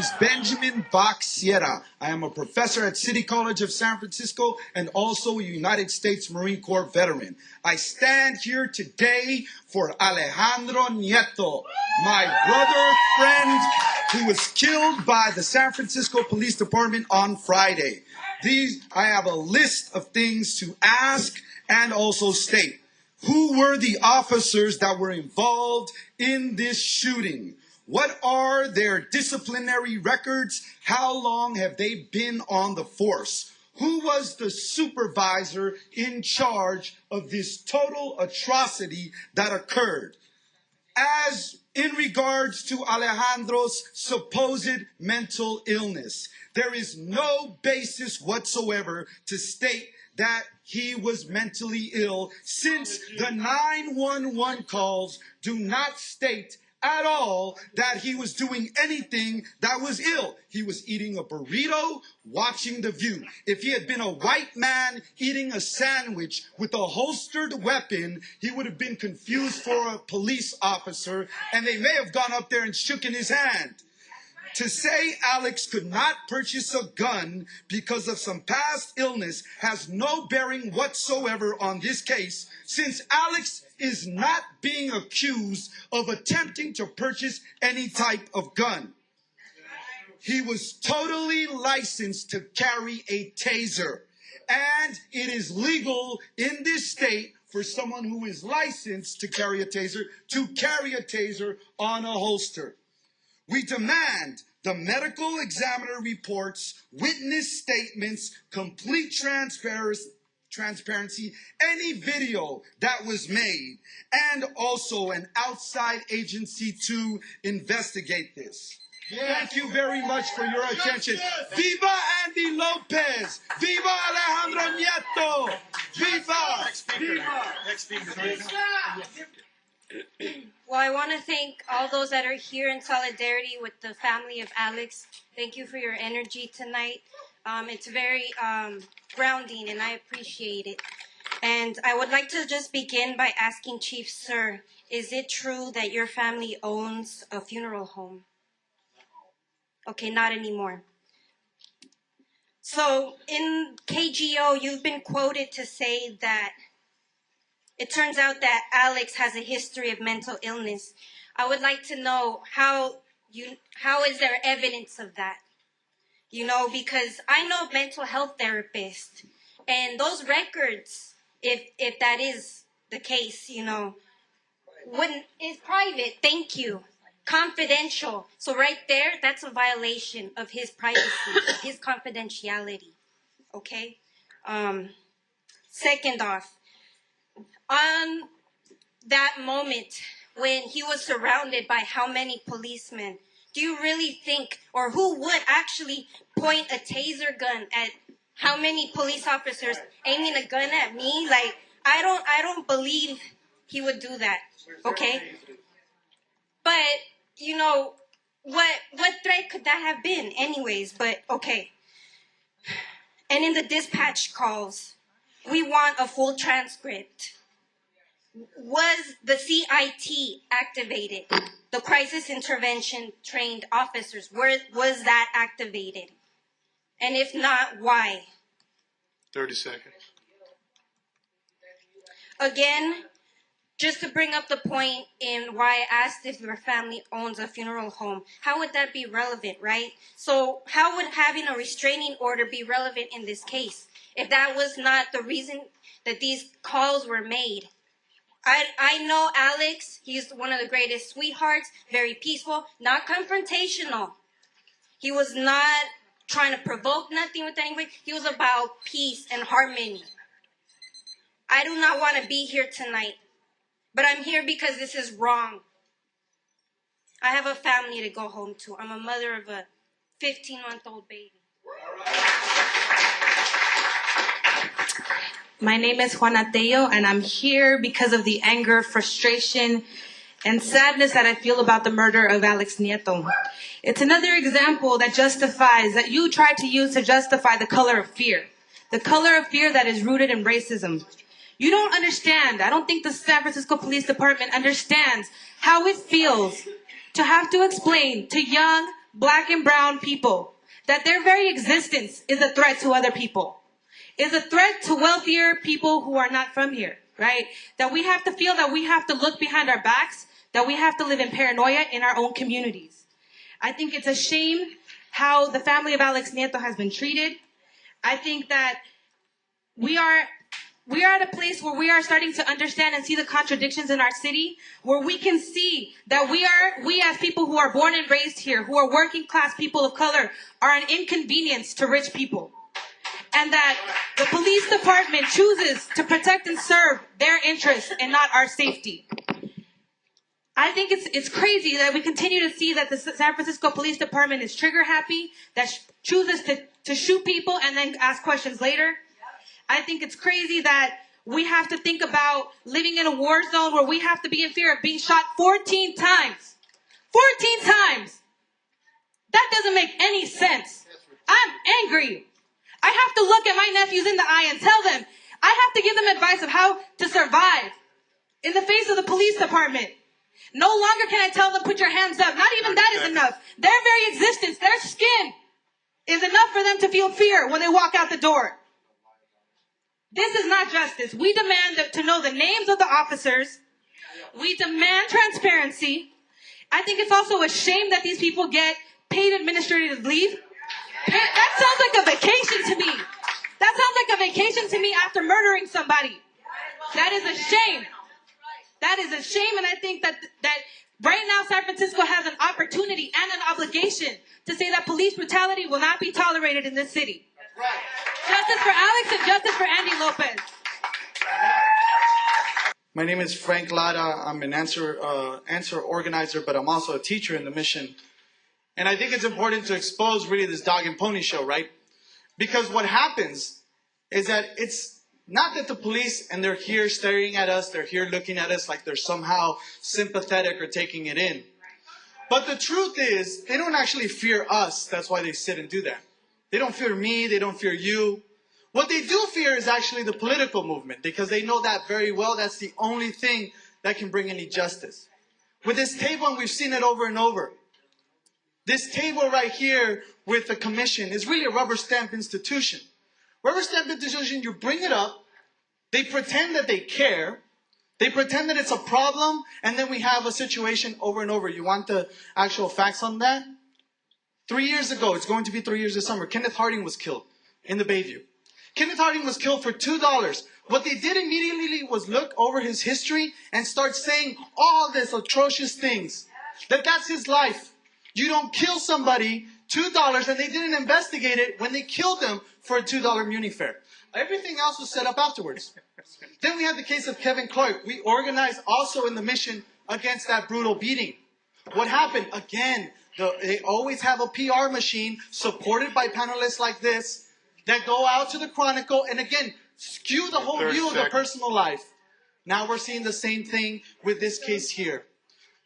is Benjamin Bach Sierra. I am a professor at City College of San Francisco and also a United States Marine Corps veteran. I stand here today for Alejandro Nieto, my brother, friend, who was killed by the San Francisco Police Department on Friday. I have a list of things to ask and also state. Who were the officers that were involved in this shooting? What are their disciplinary records? How long have they been on the force? Who was the supervisor in charge of this total atrocity that occurred? As in regards to Alejandro's supposed mental illness, there is no basis whatsoever to state that he was mentally ill, since the 911 calls do not state at all that he was doing anything that was ill. He was eating a burrito, watching The View. If he had been a white man eating a sandwich with a holstered weapon, he would have been confused for a police officer, and they may have gone up there and shooken his hand. To say Alex could not purchase a gun because of some past illness has no bearing whatsoever on this case, since Alex is not being accused of attempting to purchase any type of gun. He was totally licensed to carry a taser, and it is legal in this state for someone who is licensed to carry a taser on a holster. We demand the medical examiner reports, witness statements, complete transparency, any video that was made, and also an outside agency to investigate this. Thank you very much for your attention. Viva Andy Lopez! Viva Alejandro Nieto! Viva! Next speaker. Well, I want to thank all those that are here in solidarity with the family of Alex. Thank you for your energy tonight. It's very grounding, and I appreciate it. And I would like to just begin by asking Chief Sir, is it true that your family owns a funeral home? Okay, not anymore. So in KGO, you've been quoted to say that it turns out that Alex has a history of mental illness. I would like to know how is there evidence of that? You know, because I know mental health therapists, and those records, if that is the case, you know, when it's private, thank you, confidential. So right there, that's a violation of his privacy, his confidentiality. Okay. Second off, on that moment when he was surrounded by how many policemen, do you really think, or who would actually point a taser gun at how many police officers aiming a gun at me? Like, I don't believe he would do that. Okay? But, you know, what threat could that have been anyways? But okay. And in the dispatch calls, we want a full transcript. Was the CIT activated? The crisis intervention trained officers, was that activated? And if not, why? 30 seconds. Again, just to bring up the point in why I asked if your family owns a funeral home, how would that be relevant, right? So how would having a restraining order be relevant in this case if that was not the reason that these calls were made? I know Alex, he's one of the greatest sweethearts, very peaceful, not confrontational. He was not trying to provoke nothing with anybody. He was about peace and harmony. I do not want to be here tonight, but I'm here because this is wrong. I have a family to go home to. I'm a mother of a 15-month-old baby. My name is Juana Tello, and I'm here because of the anger, frustration, and sadness that I feel about the murder of Alex Nieto. It's another example that justifies, that you try to use to justify the color of fear. The color of fear that is rooted in racism. You don't understand. I don't think the San Francisco Police Department understands how it feels to have to explain to young Black and brown people, that their very existence is a threat to other people, is a threat to wealthier people who are not from here, right? That we have to feel that we have to look behind our backs, that we have to live in paranoia in our own communities. I think it's a shame how the family of Alex Nieto has been treated. I think that we are at a place where we are starting to understand and see the contradictions in our city, where we can see that we as people who are born and raised here, who are working class people of color, are an inconvenience to rich people. And that the police department chooses to protect and serve their interests and not our safety. I think it's crazy that we continue to see that the San Francisco Police Department is trigger happy, that chooses to shoot people and then ask questions later. I think it's crazy that we have to think about living in a war zone where we have to be in fear of being shot 14 times. 14 times! That doesn't make any sense. I'm angry. I have to look at my nephews in the eye and tell them, I have to give them advice of how to survive in the face of the police department. No longer can I tell them, put your hands up. Not even that is enough. Their very existence, their skin, is enough for them to feel fear when they walk out the door. This is not justice. We demand to know the names of the officers. We demand transparency. I think it's also a shame that these people get paid administrative leave. That sounds like a vacation to me. That sounds like a vacation to me after murdering somebody. That is a shame. That is a shame, and I think that right now San Francisco has an opportunity and an obligation to say that police brutality will not be tolerated in this city. Justice for Alex and justice for Andy Lopez. My name is Frank Lara. I'm an answer organizer, but I'm also a teacher in the mission. And I think it's important to expose really this dog and pony show, right? Because what happens is that it's not that the police, and they're here staring at us, they're here looking at us like they're somehow sympathetic or taking it in. But the truth is, they don't actually fear us. That's why they sit and do that. They don't fear me, they don't fear you. What they do fear is actually the political movement, because they know that very well. That's the only thing that can bring any justice. With this table, and we've seen it over and over, this table right here with the commission is really a rubber stamp institution. Rubber stamp institution, you bring it up, they pretend that they care, they pretend that it's a problem, and then we have a situation over and over. You want the actual facts on that? 3 years ago, it's going to be 3 years this summer, Kenneth Harding was killed in the Bayview. Kenneth Harding was killed for $2. What they did immediately was look over his history and start saying all this atrocious things. That's his life. You don't kill somebody $2, and they didn't investigate it when they killed him for a $2 muni fare. Everything else was set up afterwards. Then we had the case of Kevin Clark. We organized also in the mission against that brutal beating. What happened? Again, they always have a PR machine supported by panelists like this that go out to the Chronicle and again skew the whole view of the personal life. Now we're seeing the same thing with this case here.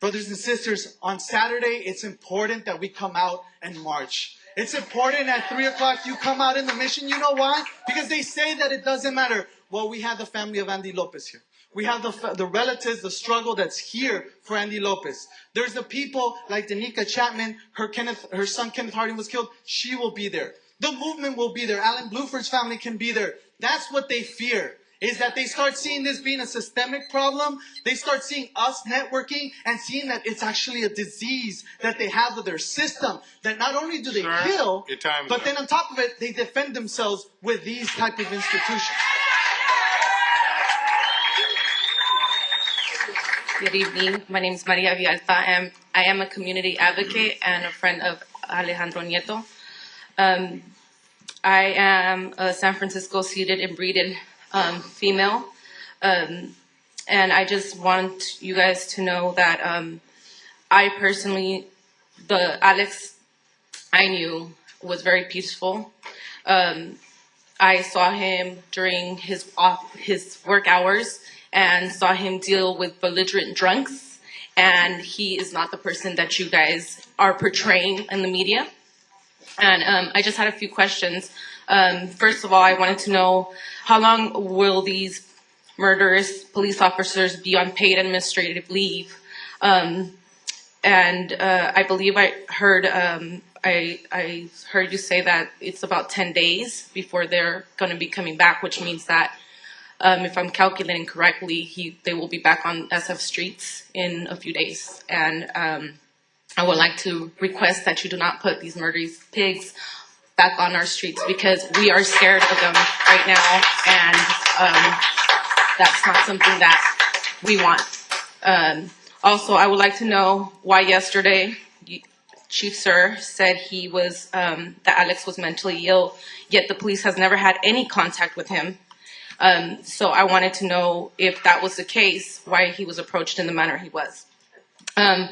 Brothers and sisters, on Saturday, it's important that we come out and march. It's important at 3 o'clock you come out in the mission. You know why? Because they say that it doesn't matter. Well, we have the family of Andy Lopez here. We have the relatives, the struggle that's here for Andy Lopez. There's the people like Danica Chapman, her son Kenneth Harding was killed. She will be there. The movement will be there. Alan Bluford's family can be there. That's what they fear, is that they start seeing this being a systemic problem. They start seeing us networking and seeing that it's actually a disease that they have with their system. That not only do they kill, but then on top of it, they defend themselves with these type of institutions. Good evening. My name is Maria Vialta, and I am a community advocate and a friend of Alejandro Nieto. I am a San Francisco seated and breeded female, and I just want you guys to know that I personally, the Alex I knew was very peaceful. I saw him during his work hours and saw him deal with belligerent drunks, and he is not the person that you guys are portraying in the media. And I just had a few questions. First of all, I wanted to know, how long will these murderous police officers be on paid administrative leave? And and I believe I heard I heard you say that it's about 10 days before they're going to be coming back, which means that if I'm calculating correctly, they will be back on SF streets in a few days. And I would like to request that you do not put these murderous pigs back on our streets, because we are scared of them right now, and that's not something that we want. Also, I would like to know why yesterday Chief Sir said he was that Alex was mentally ill, yet the police has never had any contact with him. So I wanted to know if that was the case, why he was approached in the manner he was. 30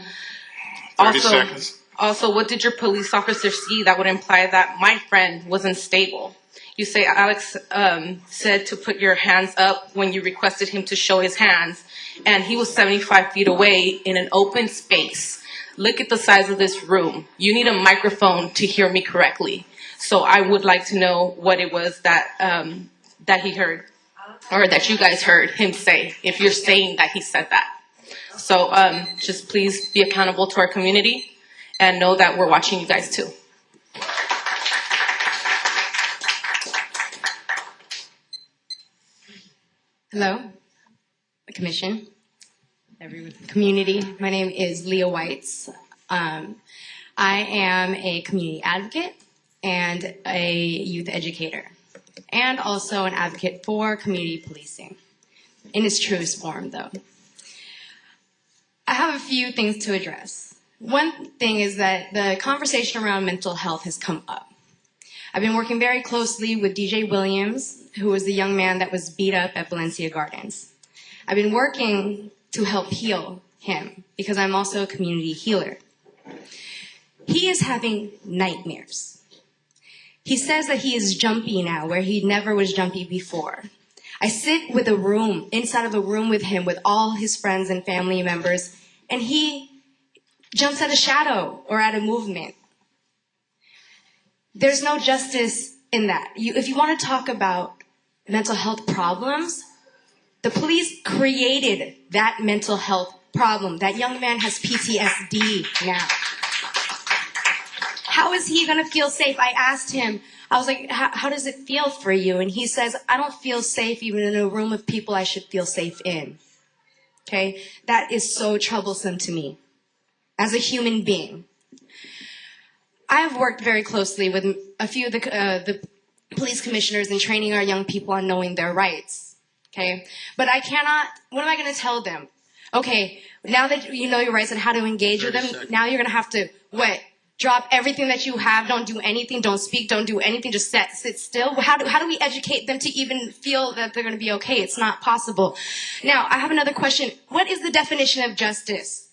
seconds. Also, what did your police officer see that would imply that my friend was unstable? You say Alex said to put your hands up when you requested him to show his hands, and he was 75 feet away in an open space. Look at the size of this room. You need a microphone to hear me correctly. So I would like to know what it was that that he heard, or that you guys heard him say, if you're saying that he said that. So just please be accountable to our community and know that we're watching you guys too. Hello, the commission, community. My name is Leah Whites. I am a community advocate and a youth educator, and also an advocate for community policing in its truest form, though. I have a few things to address. One thing is that the conversation around mental health has come up. I've been working very closely with DJ Williams, who was the young man that was beat up at Valencia Gardens. I've been working to help heal him because I'm also a community healer. He is having nightmares. He says that he is jumpy now where he never was jumpy before. I sit inside of a room with him with all his friends and family members, and he jumps at a shadow or at a movement. There's no justice in that. If you want to talk about mental health problems, the police created that mental health problem. That young man has PTSD now. How is he going to feel safe? I asked him, I was like, how does it feel for you? And he says, I don't feel safe even in a room of people I should feel safe in. Okay? That is so troublesome to me as a human being. I have worked very closely with a few of the police commissioners in training our young people on knowing their rights. Okay? But I cannot, what am I going to tell them? Okay, now that you know your rights and how to engage with them, now you're going to have to, what? Drop everything that you have, don't do anything, don't speak, don't do anything, just sit still. How do we educate them to even feel that they're going to be okay? It's not possible. Now, I have another question. What is the definition of justice?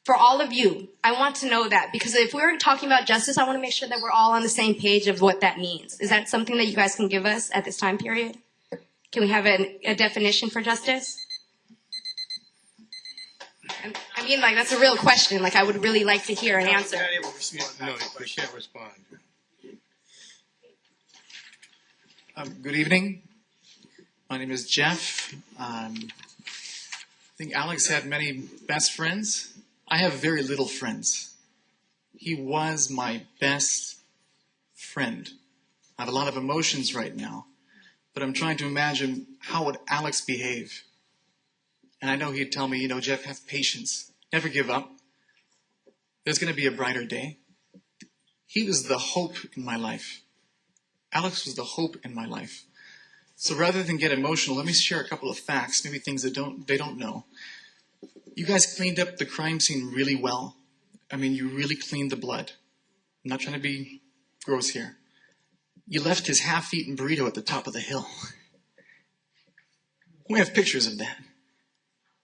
For all of you, I want to know that, because if we're talking about justice, I want to make sure that we're all on the same page of what that means. Is that something that you guys can give us at this time period? Can we have a definition for justice? I mean, like, that's a real question. Like, I would really like to hear an answer. No, we can't respond. Good evening. My name is Jeff. I think Alex had many best friends. I have very little friends. He was my best friend. I have a lot of emotions right now, but I'm trying to imagine how would Alex behave. And I know he'd tell me, Jeff, have patience. Never give up. There's going to be a brighter day. He was the hope in my life. Alex was the hope in my life. So rather than get emotional, let me share a couple of facts, maybe things that they don't know. You guys cleaned up the crime scene really well. I mean, you really cleaned the blood. I'm not trying to be gross here. You left his half-eaten burrito at the top of the hill. We have pictures of that.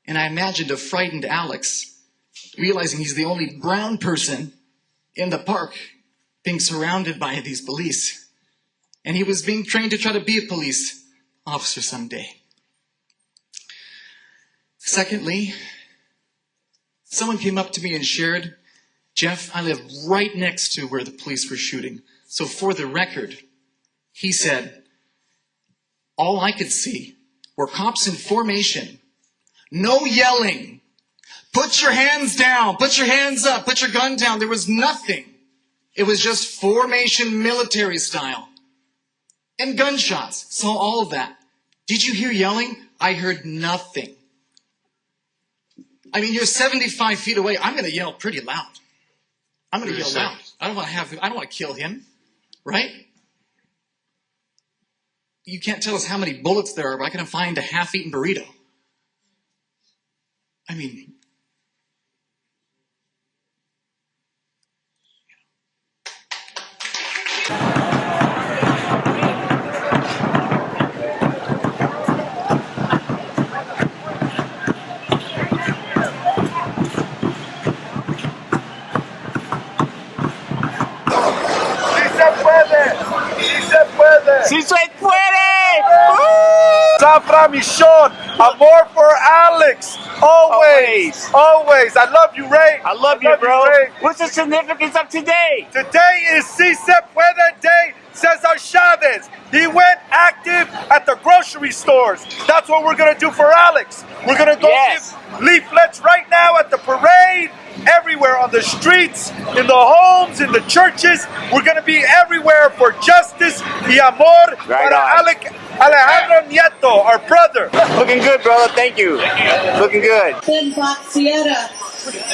And I imagined a frightened Alex realizing he's the only brown person in the park being surrounded by these police. And he was being trained to try to be a police officer someday. Secondly, someone came up to me and shared, Jeff, I live right next to where the police were shooting. So for the record, he said, all I could see were cops in formation. No yelling, Put your hands down. Put your hands up. Put your gun down. There was nothing. It was just formation military style. And gunshots. Saw all of that. Did you hear yelling? I heard nothing. I mean, you're 75 feet away. I'm going to yell pretty loud. I'm going to yell loud. I don't want to kill him. Right? You can't tell us how many bullets there are, but I can find a half-eaten burrito. I mean... ¡Sí se puede! Zafra Michon, amor for Alex. Always. Always. I love you, Ray. I love you, bro. Ray. What's the significance of today? Today is Si Se Puede Day, Cesar Chavez. He went active at the grocery stores. That's what we're going to do for Alex. We're going to go give leaflets right now at the parade, everywhere on the streets, in the homes, in the churches. We're going to be everywhere for justice y amor para Alejandro Nieto, our brother. Looking good, brother. Thank you. Looking good. Ben Sierra,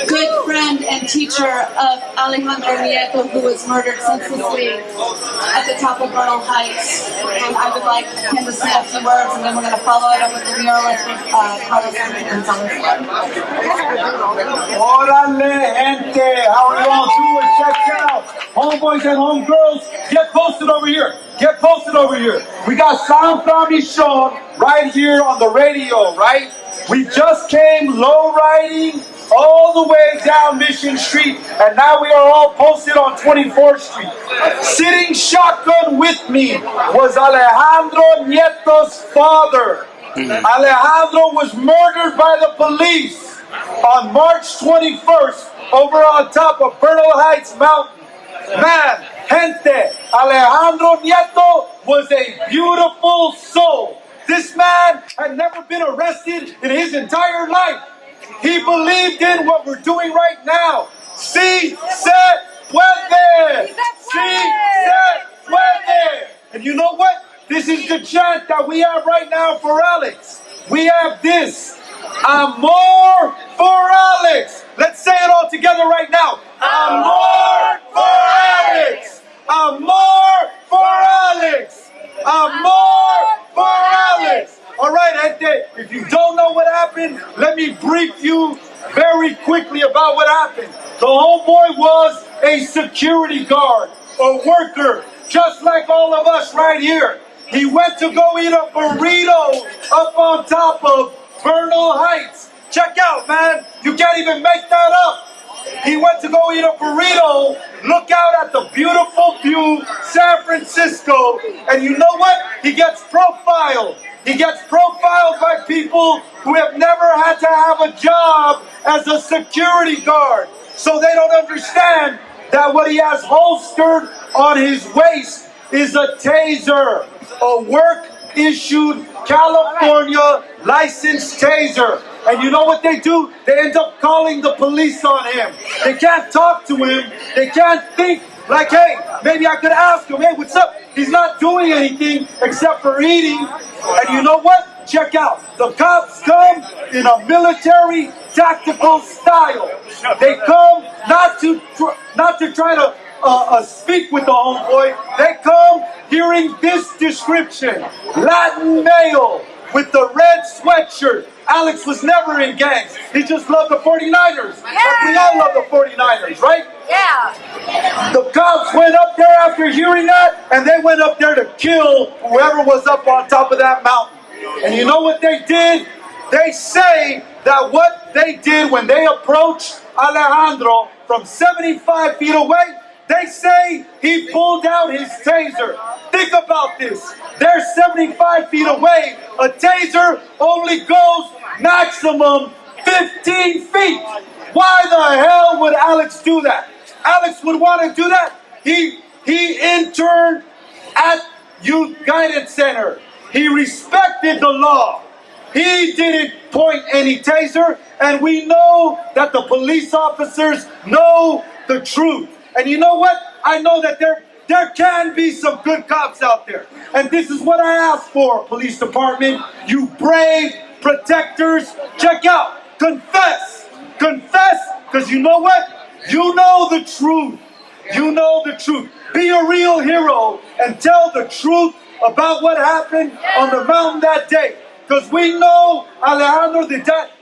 good friend and teacher of Alejandro Nieto, who was murdered senselessly at the top of Bernal Heights. I would like him to say a few words, and then we're going to follow it up with the muralist with Carlos Gonzalez. Orale, gente. How are y'all doing? Check out. Homeboys and homegirls, get posted over here. Get posted over here. We got San Francisco right here on the radio, right? We just came low riding all the way down Mission Street, and now we are all posted on 24th Street. Sitting shotgun with me was Alejandro Nieto's father. Alejandro was murdered by the police on March 21st over on top of Bernal Heights Mountain. Man, gente, Alejandro Nieto was a beautiful soul. This man had never been arrested in his entire life. He believed in what we're doing right now. Si se puede. Si se puede. And you know what? This is the chant that we have right now for Alex. We have this. Amor for Alex. Let's say it all together right now. Amor for Alex. Amor for Alex. Amor for Alex. All right, gente, if you don't know what happened, let me brief you very quickly about what happened. The homeboy was a security guard, a worker, just like all of us right here. He went to go eat a burrito up on top of Bernal Heights. Check out, man. You can't even make that up. He went to go eat a burrito, look out at the beautiful view, San Francisco, and you know what? He gets profiled. He gets profiled by people who have never had to have a job as a security guard. So they don't understand that what he has holstered on his waist is a taser, a work-issued California licensed taser. And you know what they do? They end up calling the police on him. They can't talk to him. They can't think like, hey, maybe I could ask him, hey, what's up? He's not doing anything except for eating. And you know what? Check out. The cops come in a military tactical style. They come not to try to speak with the homeboy. They come hearing this description. Latin male with the red sweatshirt. Alex was never in gangs. He just loved the 49ers. Like we all love the 49ers, right? Yeah. The cops went up there after hearing that, and they went up there to kill whoever was up on top of that mountain. And you know what they did? They say that what they did when they approached Alejandro from 75 feet away, they say he pulled out his taser. Think about this. They're 75 feet away. A taser only goes maximum 15 feet. Why the hell would Alex do that? Alex would want to do that. He interned at Youth Guidance Center. He respected the law. He didn't point any taser, and we know that the police officers know the truth. And you know what? I know that there can be some good cops out there. And this is what I ask for, police department. You brave protectors, check out. Confess. Confess, because you know what? You know the truth. You know the truth. Be a real hero and tell the truth about what happened on the mountain that day. Because we know Alejandro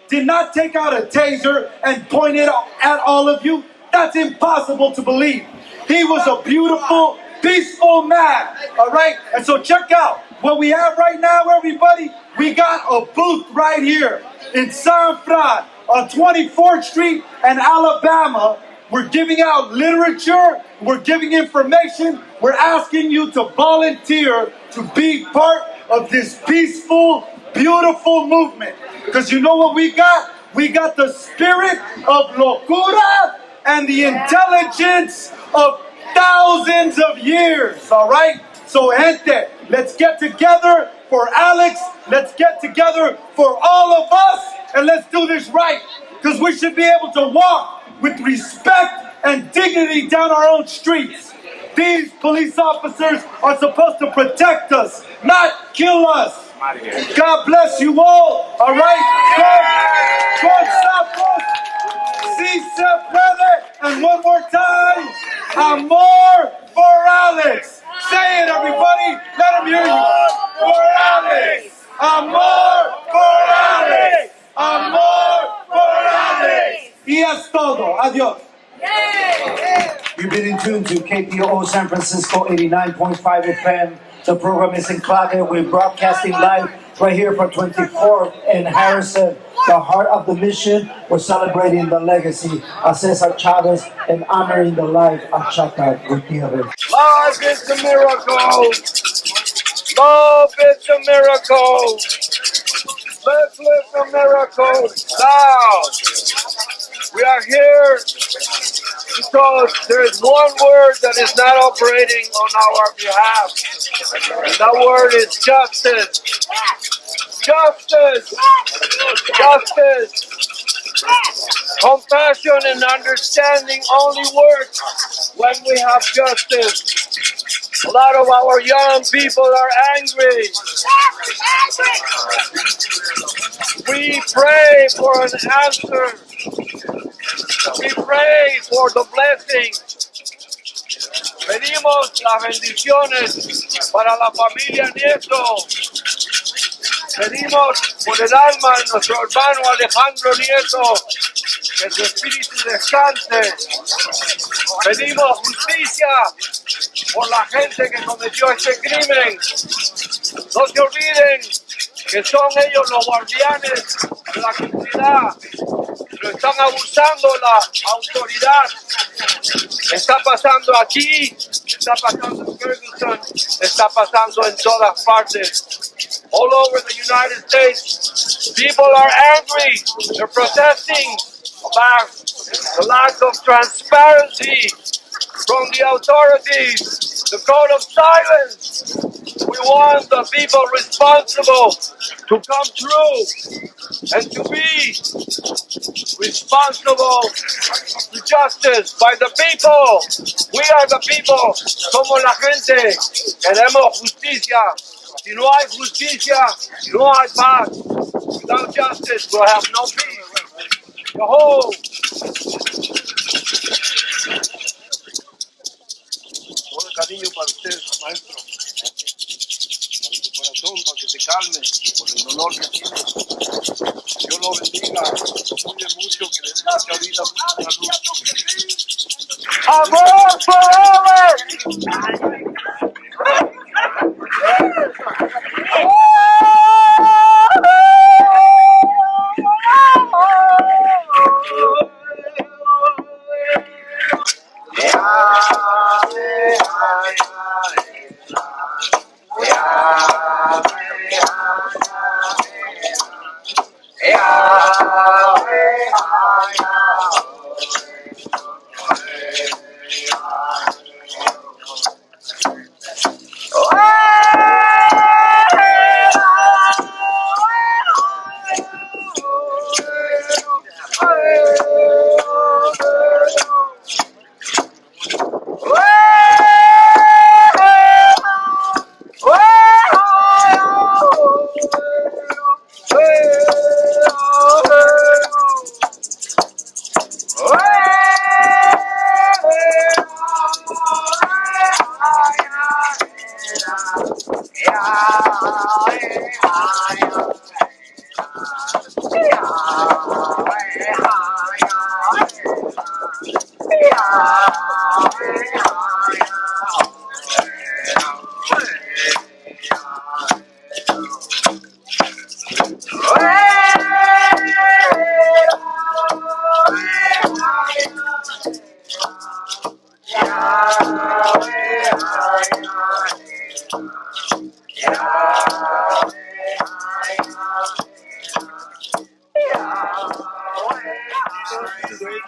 did not take out a taser and point it at all of you. That's impossible to believe. He was a beautiful, peaceful man, all right? And so check out what we have right now, everybody. We got a booth right here in San Fran on 24th Street and Alabama. We're giving out literature. We're giving information. We're asking you to volunteer to be part of this peaceful, beautiful movement. Because you know what we got? We got the spirit of locura and the intelligence of thousands of years, all right? So, gente, let's get together for Alex. Let's get together for all of us, and let's do this right. Because we should be able to walk with respect and dignity down our own streets. These police officers are supposed to protect us, not kill us. God bless you all right? Con sapos, si se puede. And one more time, amor for Alex. Say it, everybody. Let him hear you. For Alex. Amor for Alex. Amor por Alex. Y es todo. Adiós. You've been in tune to KPOO San Francisco 89.5 FM. The program is in Clave. We're broadcasting live right here from 24th and Harrison, the heart of the mission. We're celebrating the legacy of Cesar Chavez and honoring the life of Chata Gutierrez. Love is a miracle. Love is a miracle. Let's live a miracle now. We are here because there is one word that is not operating on our behalf. And that word is justice. Justice. Justice. Compassion and understanding only works when we have justice. A lot of our young people are angry. We pray for an answer. We pray for the blessing. Pedimos las bendiciones para la familia Nieto. Pedimos por el alma de nuestro hermano Alejandro Nieto, que su espíritu descanse. Pedimos justicia por la gente que cometió este crimen. No se olviden que son ellos los guardianes de la comunidad, pero están abusando la autoridad. Está pasando aquí, está pasando en Ferguson, está pasando en todas partes. All over the United States, people are angry. They're protesting about the lack of transparency from the authorities, the code of silence. We want the people responsible to come through and to be responsible to justice by the people. We are the people. Somos la gente. Queremos justicia. Si no hay justicia, no hay paz. Without justice, we'll have no peace. Yo-ho! Todo el cariño para usted, maestro. Para su corazón, para que se calme, por el dolor que tiene. Dios lo bendiga, lo cuide mucho, que le dé mucha vida, mucha salud. ¡Amor forever!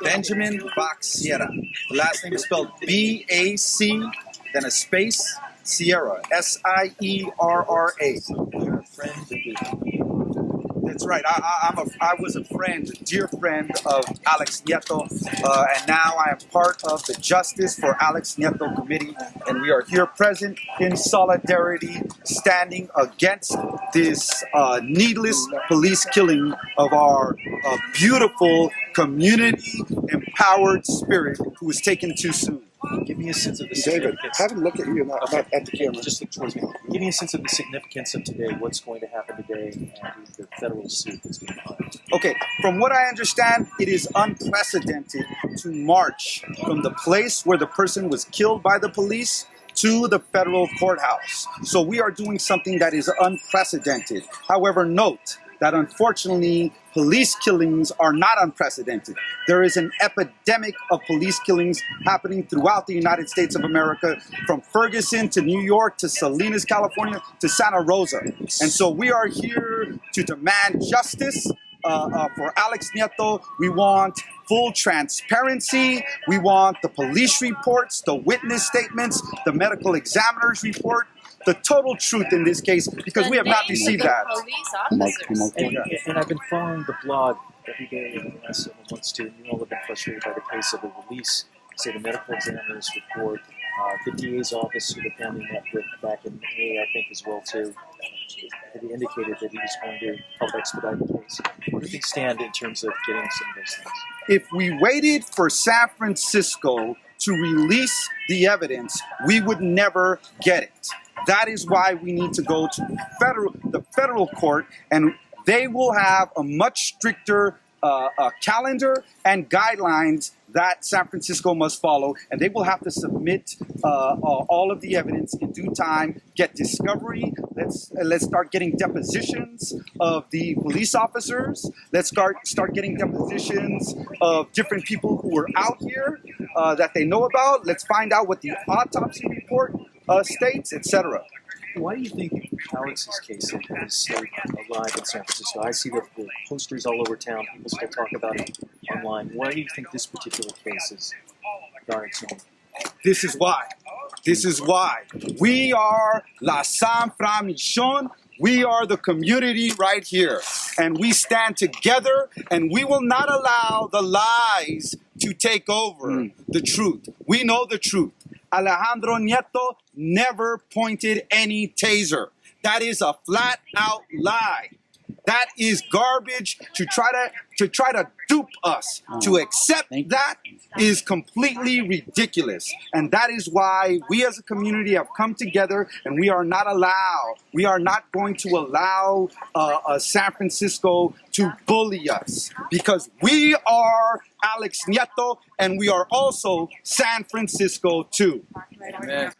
Benjamin Sierra. The last name is spelled B-A-C, then a space, Sierra, S-I-E-R-R-A. You're a friend of the... That's right. I was a friend, a dear friend of Alex Nieto, and now I am part of the Justice for Alex Nieto Committee, and we are here present in solidarity, standing against this needless police killing of our beautiful, community-empowered spirit who was taken too soon. Give me a sense of the David, significance. have him look at you, not at the camera. Just look towards me. Give me a sense of the significance of today, what's going to happen today, and the federal suit that's being filed. Okay, from what I understand, it is unprecedented to march from the place where the person was killed by the police to the federal courthouse. So we are doing something that is unprecedented. However, note that unfortunately, police killings are not unprecedented. There is an epidemic of police killings happening throughout the United States of America, from Ferguson to New York to Salinas, California to Santa Rosa. And so we are here to demand justice for Alex Nieto. We want full transparency. We want the police reports, the witness statements, the medical examiner's report, the total truth in this case, because we have not received that. And I've been following the blog every day in the last several months too, and you all have been frustrated by the pace of the release. Say the medical examiner's report, the DA's office, who the family met with back in May, I think, as well too, had indicated that he was going to help expedite the case. Where do things stand in terms of getting some of those things? If we waited for San Francisco to release the evidence, we would never get it. That is why we need to go to the federal court, and they will have a much stricter calendar and guidelines that San Francisco must follow, and they will have to submit all of the evidence in due time, get discovery. Let's start getting depositions of the police officers. Let's start getting depositions of different people who were out here that they know about. Let's find out what the autopsy report states, etc. Why do you think Alex's case is still alive in San Francisco? I see the posters all over town. People still talk about it online. Why do you think this particular case is garnered so much? This is why. This is why. We are La San Fran Mission. We are the community right here. And we stand together, and we will not allow the lies to take over the truth. We know the truth. Alejandro Nieto never pointed any taser. That is a flat out lie. That is garbage to try to dupe us. To accept that is completely ridiculous. And that is why we as a community have come together, and we are not going to allow San Francisco to bully us, because we are Alex Nieto, and we are also San Francisco too. Amen.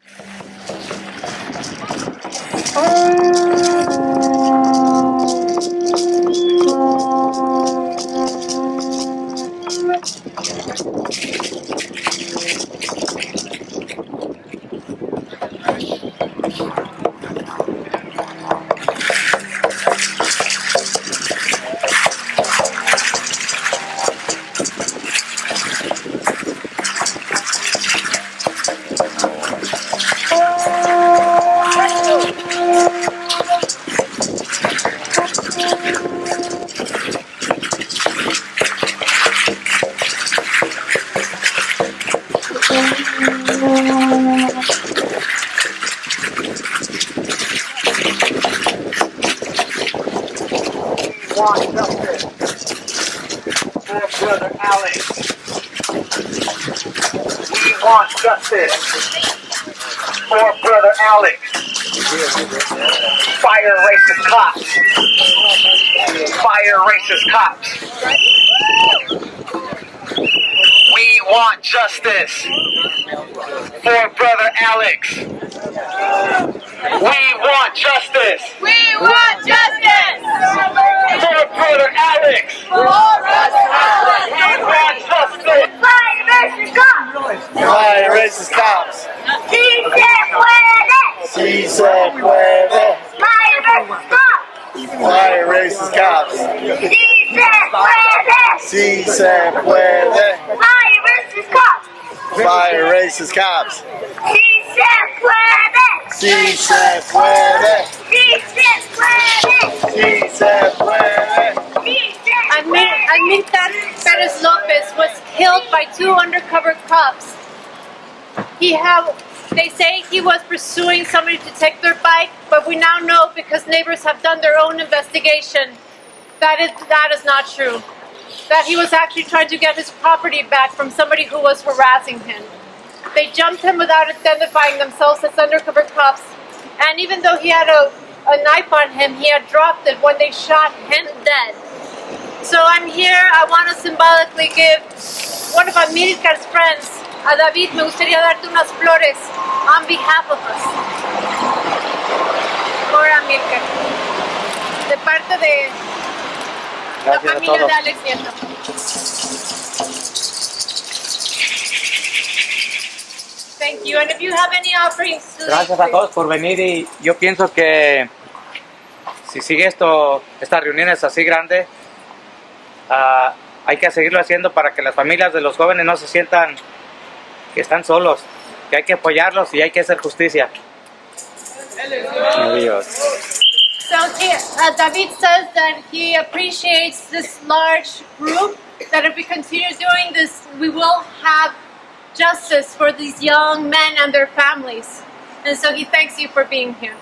want justice for brother Alex. We want justice for brother Alex. Fire racist cops. Fire racist cops. We want justice for brother Alex. We want justice. We want justice for brother Alex. We want justice. Fire racist cops. Fire racist cops. Si se puede. Si se puede. Fire racist cops. Fire racist cops. Si se puede. Si Sí se puede. Fire racist cops. Fire racist cops. Sí se puede. Sí se puede. Sí se puede. Sí se puede. Sí se puede. Aminta Perez Lopez was killed by 2 undercover cops. They say he was pursuing somebody to take their bike, but we now know because neighbors have done their own investigation that is not true. That he was actually trying to get his property back from somebody who was harassing him. They jumped him without identifying themselves as undercover cops, and even though he had a knife on him, he had dropped it when they shot him dead. So I'm here, I want to symbolically give one of Amilcar's friends, a David, me gustaría darte unas flores on behalf of us. Por Amilcar. De parte de la familia de Alex Nieto. Thank you, and if you have any offerings, Gracias a todos por venir y yo pienso que si sigue estas reuniones así grandes, hay que seguirlo haciendo para que las familias de los jóvenes no se sientan que están solos, que hay que apoyarlos y hay que hacer justicia. Adiós. So David says that he appreciates this large group, that if we continue doing this, we will have justice for these young men and their families. And so he thanks you for being here.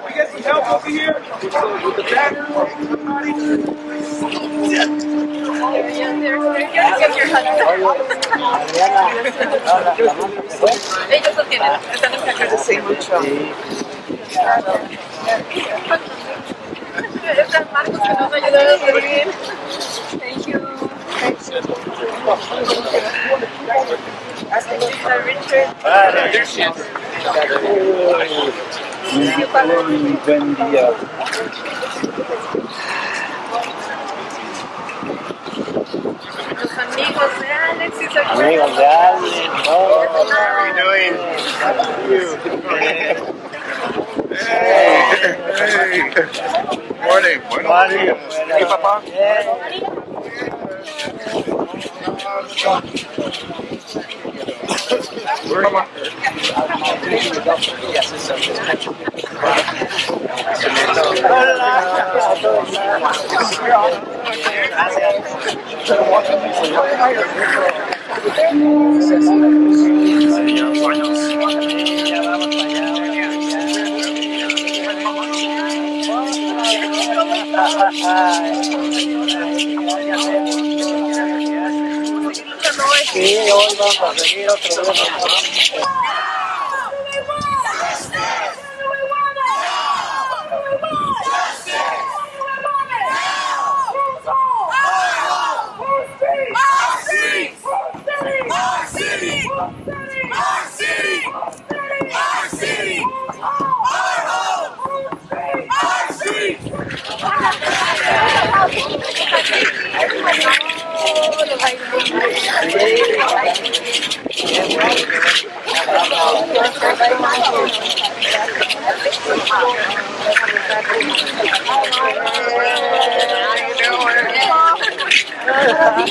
We get some help over here with the banner. Ellos lo tienen, están encargados. Sí, mucho. Estas Marcos que nos ayudaron a abrir. Thank you. Muy buen día. Los amigos de Alex y sus Amigos de Alex. How are you doing? Hey. Morning. Morning. Hey, papá. Sí, hoy vamos a seguir otro día. I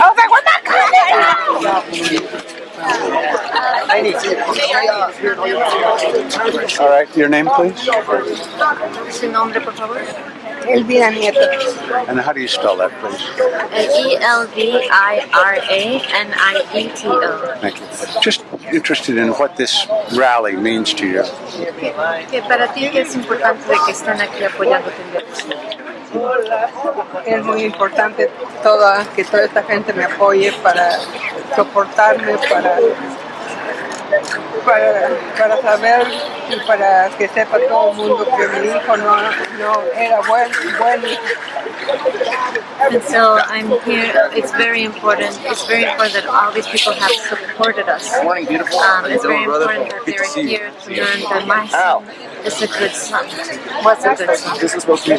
was like, we're not All right, your name, please? Su nombre, por favor. Elvira Nieto. And how do you spell that, please? Elvira-Nieto. Thank you. Just interested in what this rally means to you. Que para ti que es importante de que estén aquí apoyándote en derecho. Es muy importante que toda esta gente me apoye para soportarme, para saber y para que sepa todo el mundo que mi hijo no era buen hijo. And so I'm here. It's very important. It's very important that all these people have supported us. Morning, beautiful. It's very important that they're here to learn that my son is a good son. Was a good son. This is supposed to be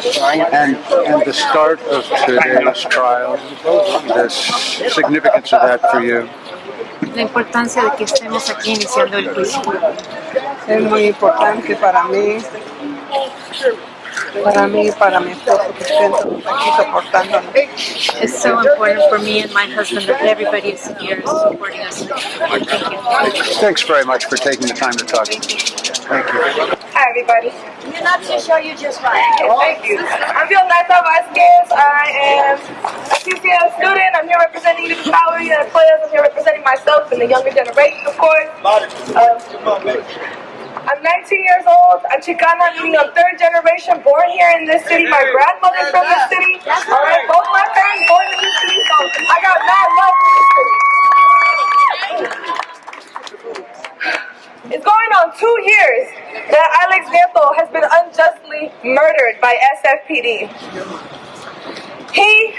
and the start of today's trial, the significance of that for you. La importancia de que estemos aquí iniciando el juicio. Es muy importante para mí y para mi esposo que estén aquí soportándonos. It's so important for me and my husband that everybody is here supporting us. Thank you. Thanks very much for taking the time to talk to me. Thank you. Hi, everybody. You're not too sure you just right. Thank you. I'm Violeta Vasquez. I am a CCL student. I'm here representing Youth Power and players. I'm here representing myself and the younger generation, of course. I'm 19 years old. I'm Chicana, meaning I'm third generation born here in this city. My grandmother's from this city. All right, both my parents born in this city, so I got mad love for this city. It's going on 2 years that Alex Nieto has been unjustly murdered by SFPD. He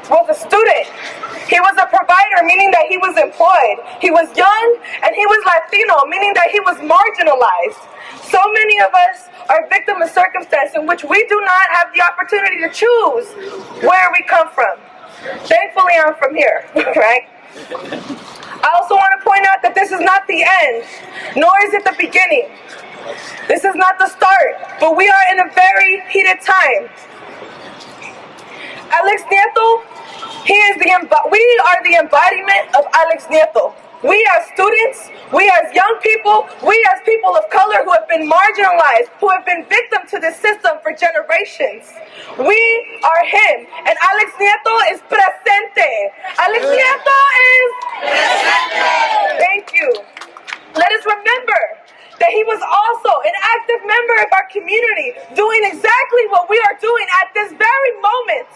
was a student. He was a provider, meaning that he was employed. He was young and he was Latino, meaning that he was marginalized. So many of us are victims of circumstance in which we do not have the opportunity to choose where we come from. Thankfully, I'm from here, right? I also want to point out that this is not the end, nor is it the beginning. This is not the start, but we are in a very heated time. Alex Nieto, we are the embodiment of Alex Nieto. We as students, we as young people, we as people of color who have been marginalized, who have been victim to this system for generations. We are him, and Alex Nieto is presente. Alex Nieto is presente. Thank you. Let us remember that he was also an active member of our community, doing exactly what we are doing at this very moment.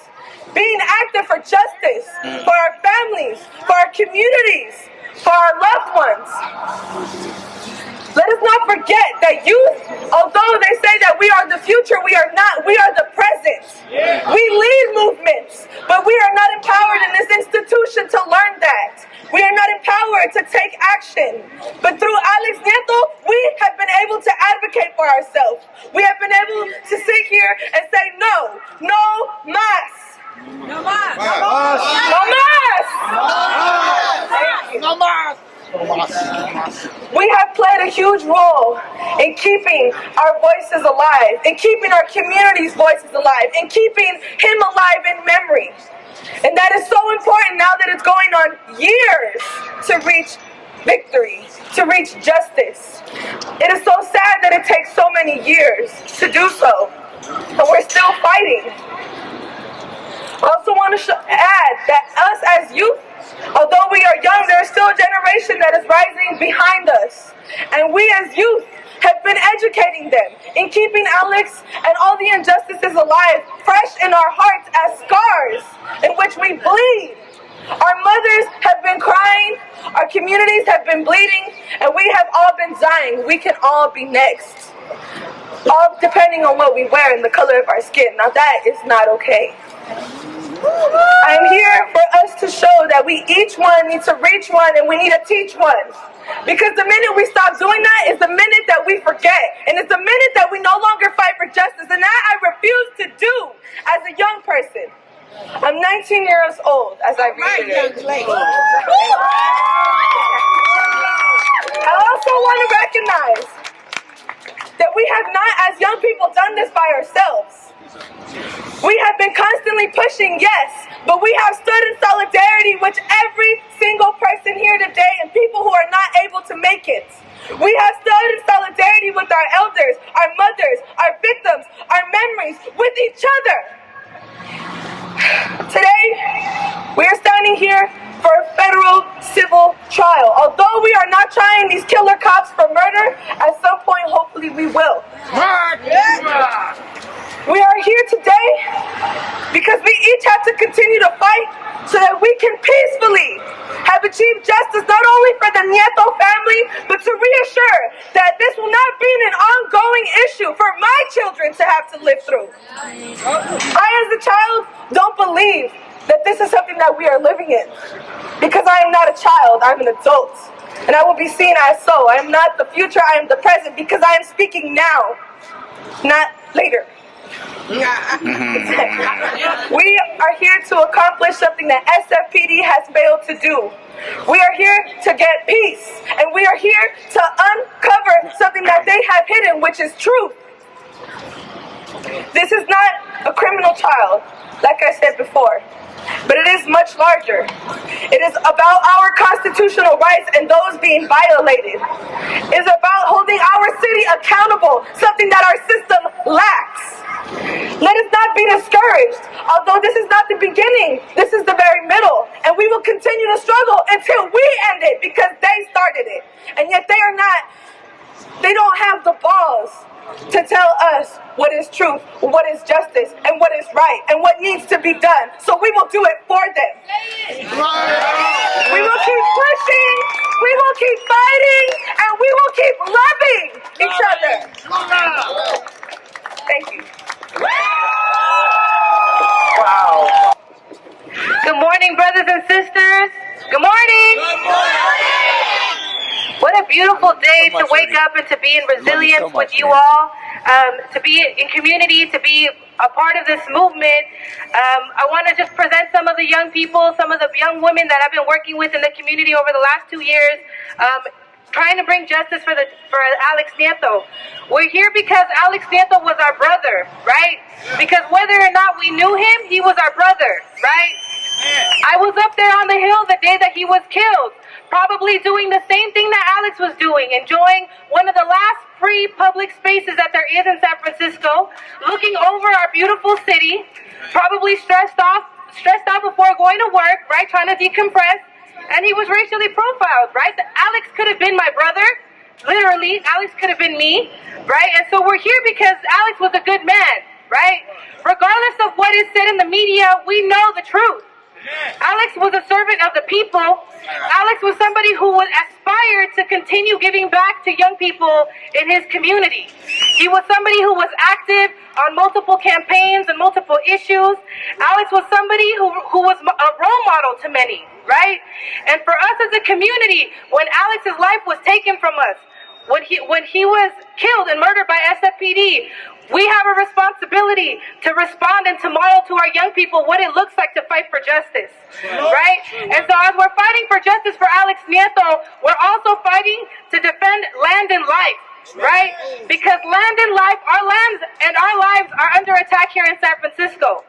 Being active for justice, for our families, for our communities, for our loved ones. Let us not forget that youth, although they say that we are the future, we are not. We are the present. We lead movements, but we are not empowered in this institution to learn that. We are not empowered to take action. But through Alex Nieto, we have been able to advocate for ourselves. We have been able to sit here and say no, no más. No más! No más! No más! No más! We have played a huge role in keeping our voices alive, in keeping our community's voices alive, in keeping him alive in memory. And that is so important now that it's going on years to reach victory, to reach justice. It is so sad that it takes so many years to do so, but we're still fighting. I also want to add that us as youth, although we are young, there is still a generation that is rising behind us. And we as youth have been educating them in keeping Alex and all the injustices alive, fresh in our hearts as scars in which we bleed. Our mothers have been crying, our communities have been bleeding, and we have all been dying. We can all be next. All depending on what we wear and the color of our skin. Now that is not okay. I am here for us to show that we each one need to reach one and we need to teach one. Because the minute we stop doing that is the minute that we forget. And it's the minute that we no longer fight for justice. And that I refuse to do as a young person. I'm 19 years old, as I read. I also want to recognize that But we have not, as young people, done this by ourselves. We have been constantly pushing, yes, but we have stood in solidarity with every single person here today and people who are not able to make it. We have stood in solidarity with our elders, our mothers, our victims, our memories, with each other. Today, we are standing here for a federal civil trial. Although we are not trying these killer cops for murder, at some point, hopefully, we will. We are here today because we each have to continue to fight so that we can peacefully have achieved justice not only for the Nieto family, but to reassure that this will not be an ongoing issue for my children to have to live through. I, as a child, don't believe that this is something that we are living in. Because I am not a child, I'm an adult. And I will be seen as so. I am not the future, I am the present, because I am speaking now, not later. We are here to accomplish something that SFPD has failed to do. We are here to get peace, and we are here to uncover something that they have hidden, which is truth. This is not a criminal trial, like I said before, but it is much larger. It is about our constitutional rights and those being violated. It is about holding our city accountable, something that our system lacks. Let us not be discouraged. Although this is not the beginning, this is the very middle. And we will continue to struggle until we end it because they started it. And yet they don't have the balls to tell us what is truth, what is justice, and what is right, and what needs to be done. So we will do it for them. We will keep pushing, we will keep fighting, and we will keep loving each other. Thank you. Wow. Good morning, brothers and sisters. Good morning. Good morning. What a beautiful day to wake up and to be in resilience with you all, to be in community, to be a part of this movement. I want to just present some of the young people, some of the young women that I've been working with in the community over the last 2 years, trying to bring justice for Alex Nieto. We're here because Alex Nieto was our brother, right? Because whether or not we knew him, he was our brother, right? I was up there on the hill the day that he was killed, probably doing the same thing that Alex was doing, enjoying one of the last free public spaces that there is in San Francisco, looking over our beautiful city, probably stressed out before going to work, right? Trying to decompress. And he was racially profiled, right? Alex could have been my brother. Literally, Alex could have been me, right? And so we're here because Alex was a good man, right? Regardless of what is said in the media, we know the truth. Alex was a servant of the people. Alex was somebody who would aspire to continue giving back to young people in his community. He was somebody who was active on multiple campaigns and multiple issues. Alex was somebody who was a role model to many, right? And for us as a community, when Alex's life was taken from us, when he was killed and murdered by SFPD, we have a responsibility to respond and to model to our young people what it looks like to fight for justice, right? And so as we're fighting for justice for Alex Nieto, we're also fighting to defend land and life, right? Because land and life, our lands and our lives are under attack here in San Francisco.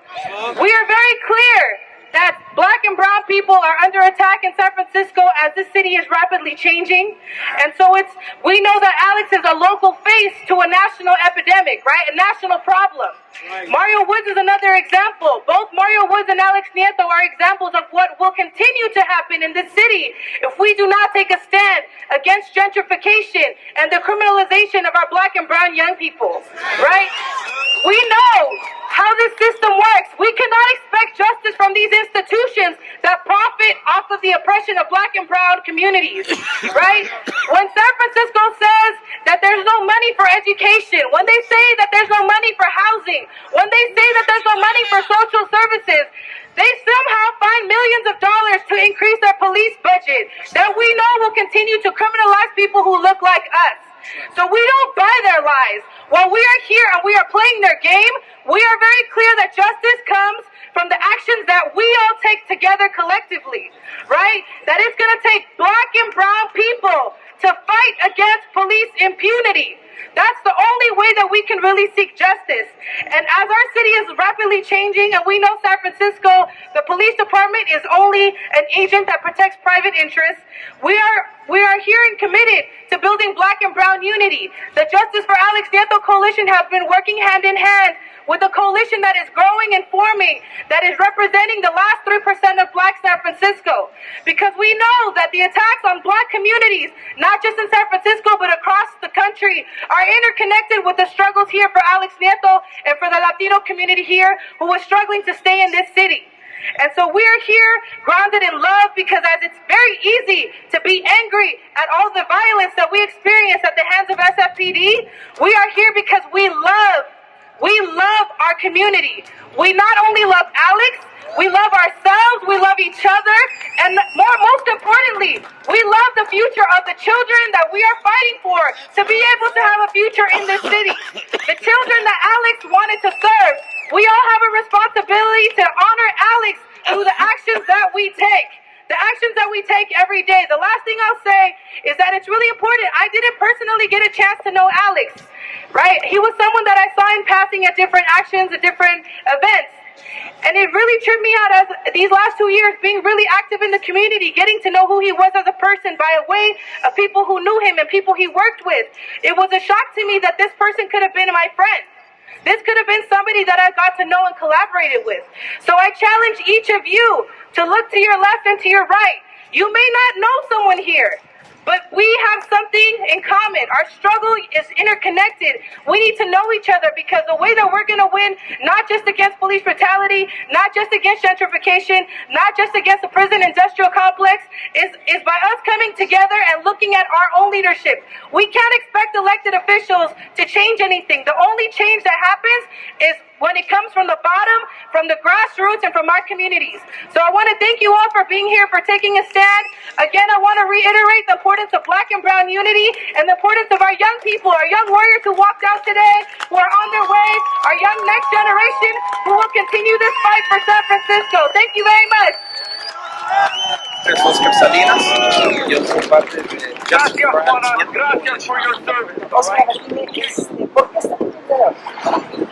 We are very clear that black and brown people are under attack in San Francisco as this city is rapidly changing. And so we know that Alex is a local face to a national epidemic, right? A national problem. Right. Mario Woods is another example. Both Mario Woods and Alex Nieto are examples of what will continue to happen in this city if we do not take a stand against gentrification and the criminalization of our black and brown young people, right? We know how this system works. We cannot expect justice from these institutions that profit off of the oppression of black and brown communities, right? When San Francisco says that there's no money for education, when they say that there's no money for housing, when they say that there's no money for social services, they somehow find millions of dollars to increase their police budget that we know will continue to criminalize people who look like us. So we don't buy their lies. While we are here and we are playing their game, we are very clear that justice comes from the actions that we all take together collectively, right? That it's going to take black and brown people to fight against police impunity. That's the only way that we can really seek justice. And as our city is rapidly changing, and we know San Francisco, the police department is only an agent that protects private interests, we are here and committed to building Black and Brown unity. The Justice for Alex Nieto Coalition has been working hand in hand with a coalition that is growing and forming, that is representing the last 3% of Black San Francisco. Because we know that the attacks on Black communities, not just in San Francisco, but across the country, are interconnected with the struggles here for Alex Nieto and for the Latino community here who is struggling to stay in this city. And so we're here grounded in love, because as it's very easy to be angry at all the violence that we experience at the hands of SFPD, we are here because we love our community. We not only love Alex, we love ourselves, we love each other, and most importantly, we love the future of the children that we are fighting for, to be able to have a future in this city. The children that Alex wanted to serve. We all have a responsibility to honor Alex through the actions that we take. The actions that we take every day. The last thing I'll say is that it's really important. I didn't personally get a chance to know Alex, right? He was someone that I saw in passing at different actions, at different events. And it really tripped me out as these last 2 years being really active in the community, getting to know who he was as a person by way of people who knew him and people he worked with. It was a shock to me that this person could have been my friend. This could have been somebody that I got to know and collaborated with. So I challenge each of you to look to your left and to your right. You may not know someone here, but we have something in common. Our struggle is interconnected. We need to know each other, because the way that we're going to win, not just against police brutality, not just against gentrification, not just against the prison industrial complex, is by us coming together and looking at our own leadership. We can't expect elected officials to change anything. The only change that happens is when it comes from the bottom, from the grassroots, and from our communities. So I want to thank you all for being here, for taking a stand. Again, I want to reiterate the importance of Black and Brown unity, and the importance of our young people, our young warriors who walked out today, who are on their way, our young next generation who will continue this fight for San Francisco. Thank you very much. Oscar Salinas, yo soy parte de Justice for Alex. Gracias por your service.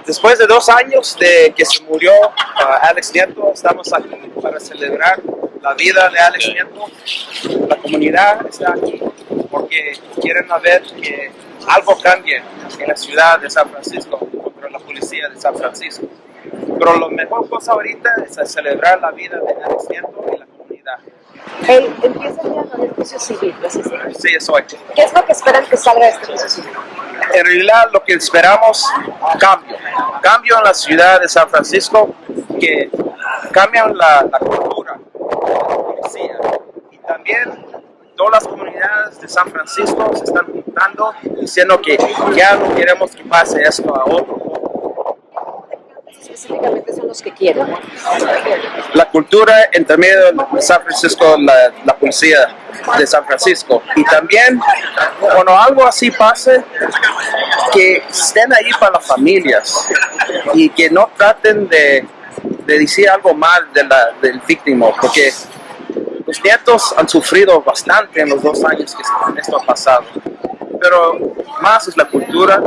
Después de 2 años de que se murió Alex Nieto, estamos aquí para celebrar la vida de Alex Nieto. La comunidad está aquí porque quieren ver que algo cambie en la ciudad de San Francisco contra la policía de San Francisco. Pero la mejor cosa ahorita es celebrar la vida de Alex Nieto y la comunidad. Él empieza el día con el juicio civil, ¿no es así? Sí, eso es. ¿Qué es lo que esperan que salga de este juicio civil? En realidad lo que esperamos, cambio en la ciudad de San Francisco, que cambian la cultura de la policía. Y también todas las comunidades de San Francisco se están juntando diciendo que ya no queremos que pase esto a otro. Específicamente son los que quieren. La cultura entre medio de San Francisco, la policía de San Francisco. Y también, cuando algo así pase, que estén ahí para las familias y que no traten de decir algo mal del víctima, porque los nietos han sufrido bastante en los 2 años que esto ha pasado. Pero más es la cultura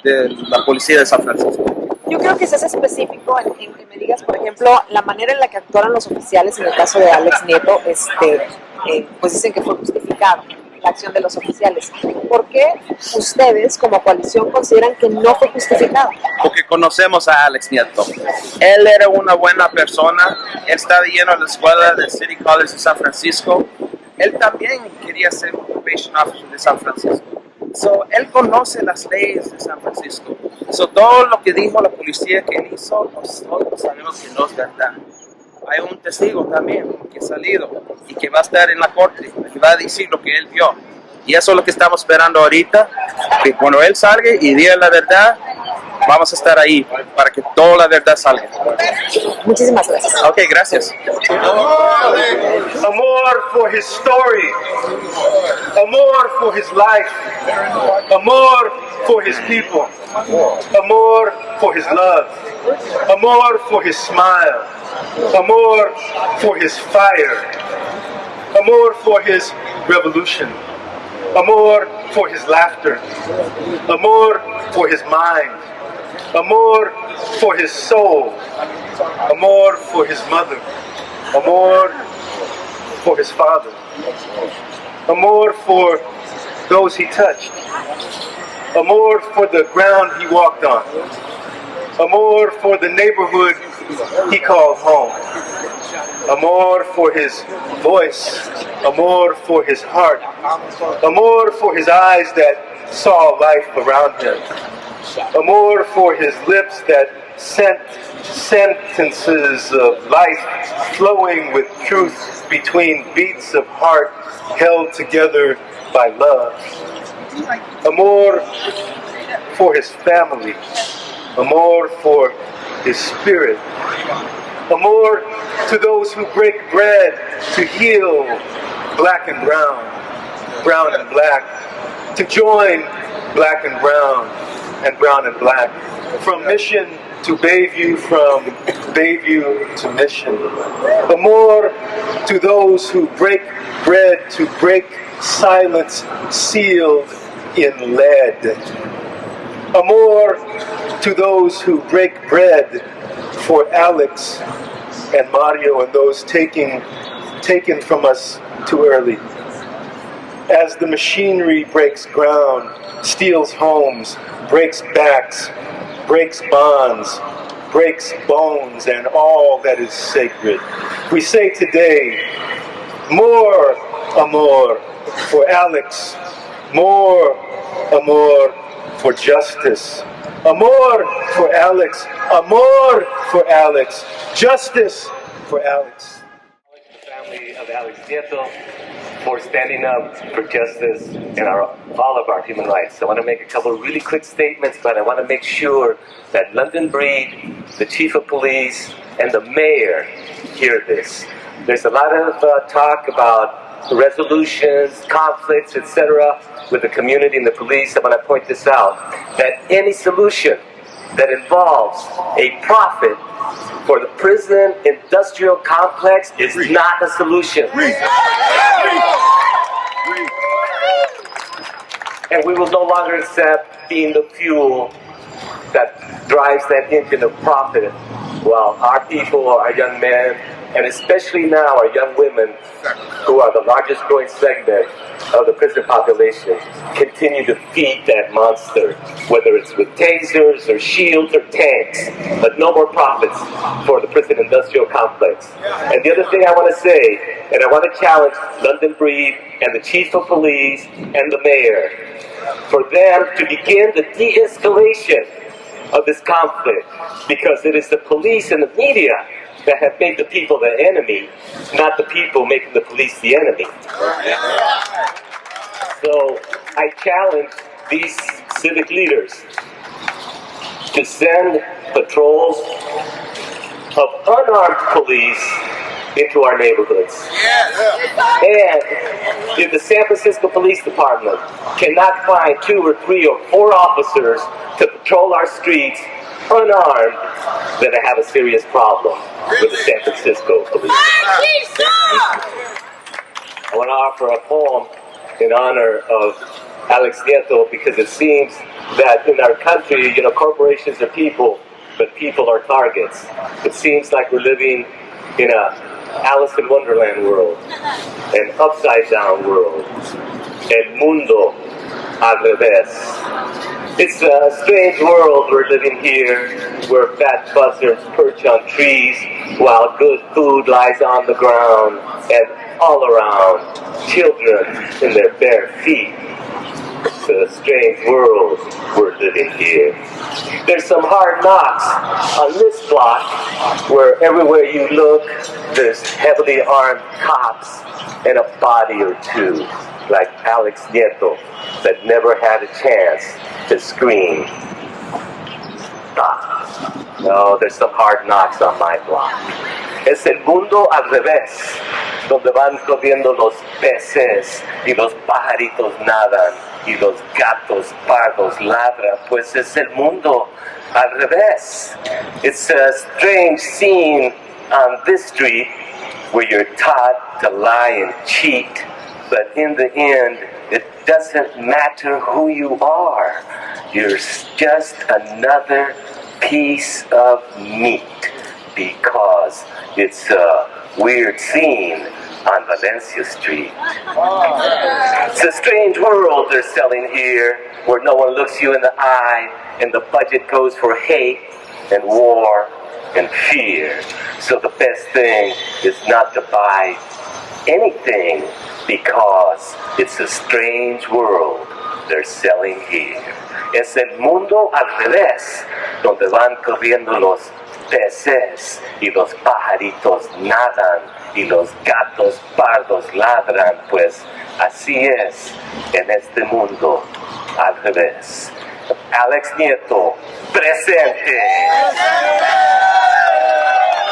de la policía de San Francisco. Yo creo que seas específico en que me digas, por ejemplo, la manera en la que actuaron los oficiales en el caso de Alex Nieto, pues dicen que fue justificado la acción de los oficiales. ¿Por qué ustedes como coalición consideran que no fue justificado? Porque conocemos a Alex Nieto. Él era una buena persona, él estaba yendo a la escuela del City College de San Francisco. Él también quería ser un probation officer de San Francisco. So, él conoce las leyes de San Francisco. So, todo lo que dijo la policía que él hizo, nosotros sabemos que no es verdad. Hay un testigo también que ha salido y que va a estar en la corte y va a decir lo que él vio. Y eso es lo que estamos esperando ahorita, que cuando él salga y diga la verdad, vamos a estar ahí para que toda la verdad salga. Muchísimas gracias. Ok, gracias. Amor for his story. Amor for his life. Amor for his people. Amor for his love. Amor for his smile. Amor for his fire. Amor for his revolution. Amor for his laughter, amor for his mind, amor for his soul, amor for his mother, amor for his father, amor for those he touched, amor for the ground he walked on, amor for the neighborhood he called home, amor for his voice, amor for his heart, amor for his eyes that saw life around him, amor for his lips that sent sentences of life flowing with truth between beats of heart held together by love, amor for his family, amor for his spirit, amor to those who break bread to heal black and brown, brown and black, to join black and brown and black, from mission to Bayview, from Bayview to mission. Amor to those who break bread to break silence sealed in lead. Amor to those who break bread for Alex and Mario and those taken from us too early. As the machinery breaks ground, steals homes, breaks backs, breaks bonds, breaks bones, and all that is sacred, we say today, more amor for Alex, more amor for justice, amor for Alex, amor for Alex, justice for Alex. The family of Alex Nieto for standing up for justice and all of our human rights. I want to make a couple of really quick statements, but I want to make sure that London Breed, the chief of police, and the mayor hear this. There's a lot of talk about resolutions, conflicts, etc. with the community and the police. I want to point this out, that any solution that involves a profit for the prison industrial complex is not a solution. And we will no longer accept being the fuel that drives that engine of profit while our people, our young men, and especially now our young women, who are the largest growing segment of the prison population, continue to feed that monster, whether it's with tasers or shields or tanks, but no more profits for the prison industrial complex. And the other thing I want to say, and I want to challenge London Breed and the chief of police and the mayor, for them to begin the de-escalation of this conflict, because it is the police and the media that have made the people the enemy, not the people making the police the enemy. So I challenge these civic leaders to send patrols of unarmed police into our neighborhoods. And if the San Francisco Police Department cannot find 2 or 3 or 4 officers to patrol our streets unarmed, then I have a serious problem with the San Francisco Police. I want to offer a poem in honor of Alex Nieto, because it seems that in our country, corporations are people, but people are targets. It seems like we're living in a Alice in Wonderland world, an upside down world, el mundo al revés. It's a strange world we're living here, where fat buzzards perch on trees while good food lies on the ground, and all around, children in their bare feet. It's a strange world we're living here. There's some hard knocks on this block, where everywhere you look, there's heavily armed cops and a body or two, like Alex Nieto, that never had a chance to scream. No, there's some hard knocks on my block. Es el mundo al revés, donde van corriendo los peces y los pajaritos nadan y los gatos pardos ladran, pues es el mundo al revés. It's a strange scene on this street where you're taught to lie and cheat, but in the end, it doesn't matter who you are. You're just another piece of meat, because it's a weird scene on Valencia Street. It's a strange world they're selling here, where no one looks you in the eye, and the budget goes for hate and war and fear. So the best thing is not to buy anything, because it's a strange world they're selling here. Es el mundo al revés, donde van corriendo los peces y los pajaritos nadan y los gatos pardos ladran, pues así es en este mundo al revés. Alex Nieto, presente.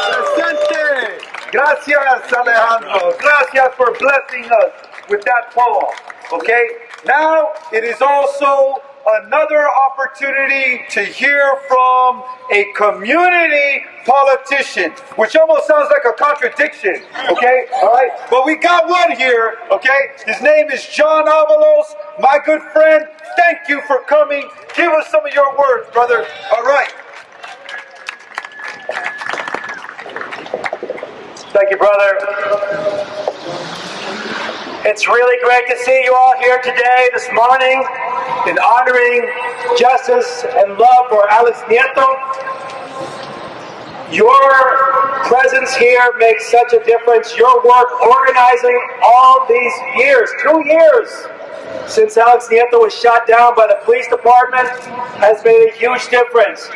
Presente. Gracias, Alejandro. Gracias for blessing us with that poem. Okay? Now it is also another opportunity to hear from a community politician, which almost sounds like a contradiction, okay? All right? But we got one here, okay? His name is John Avalos, my good friend. Thank you for coming. Give us some of your words, brother. All right. Thank you, brother. It's really great to see you all here today, this morning, in honoring justice and love for Alex Nieto. Your presence here makes such a difference. Your work organizing all these years, 2 years since Alex Nieto was shot down by the police department, has made a huge difference.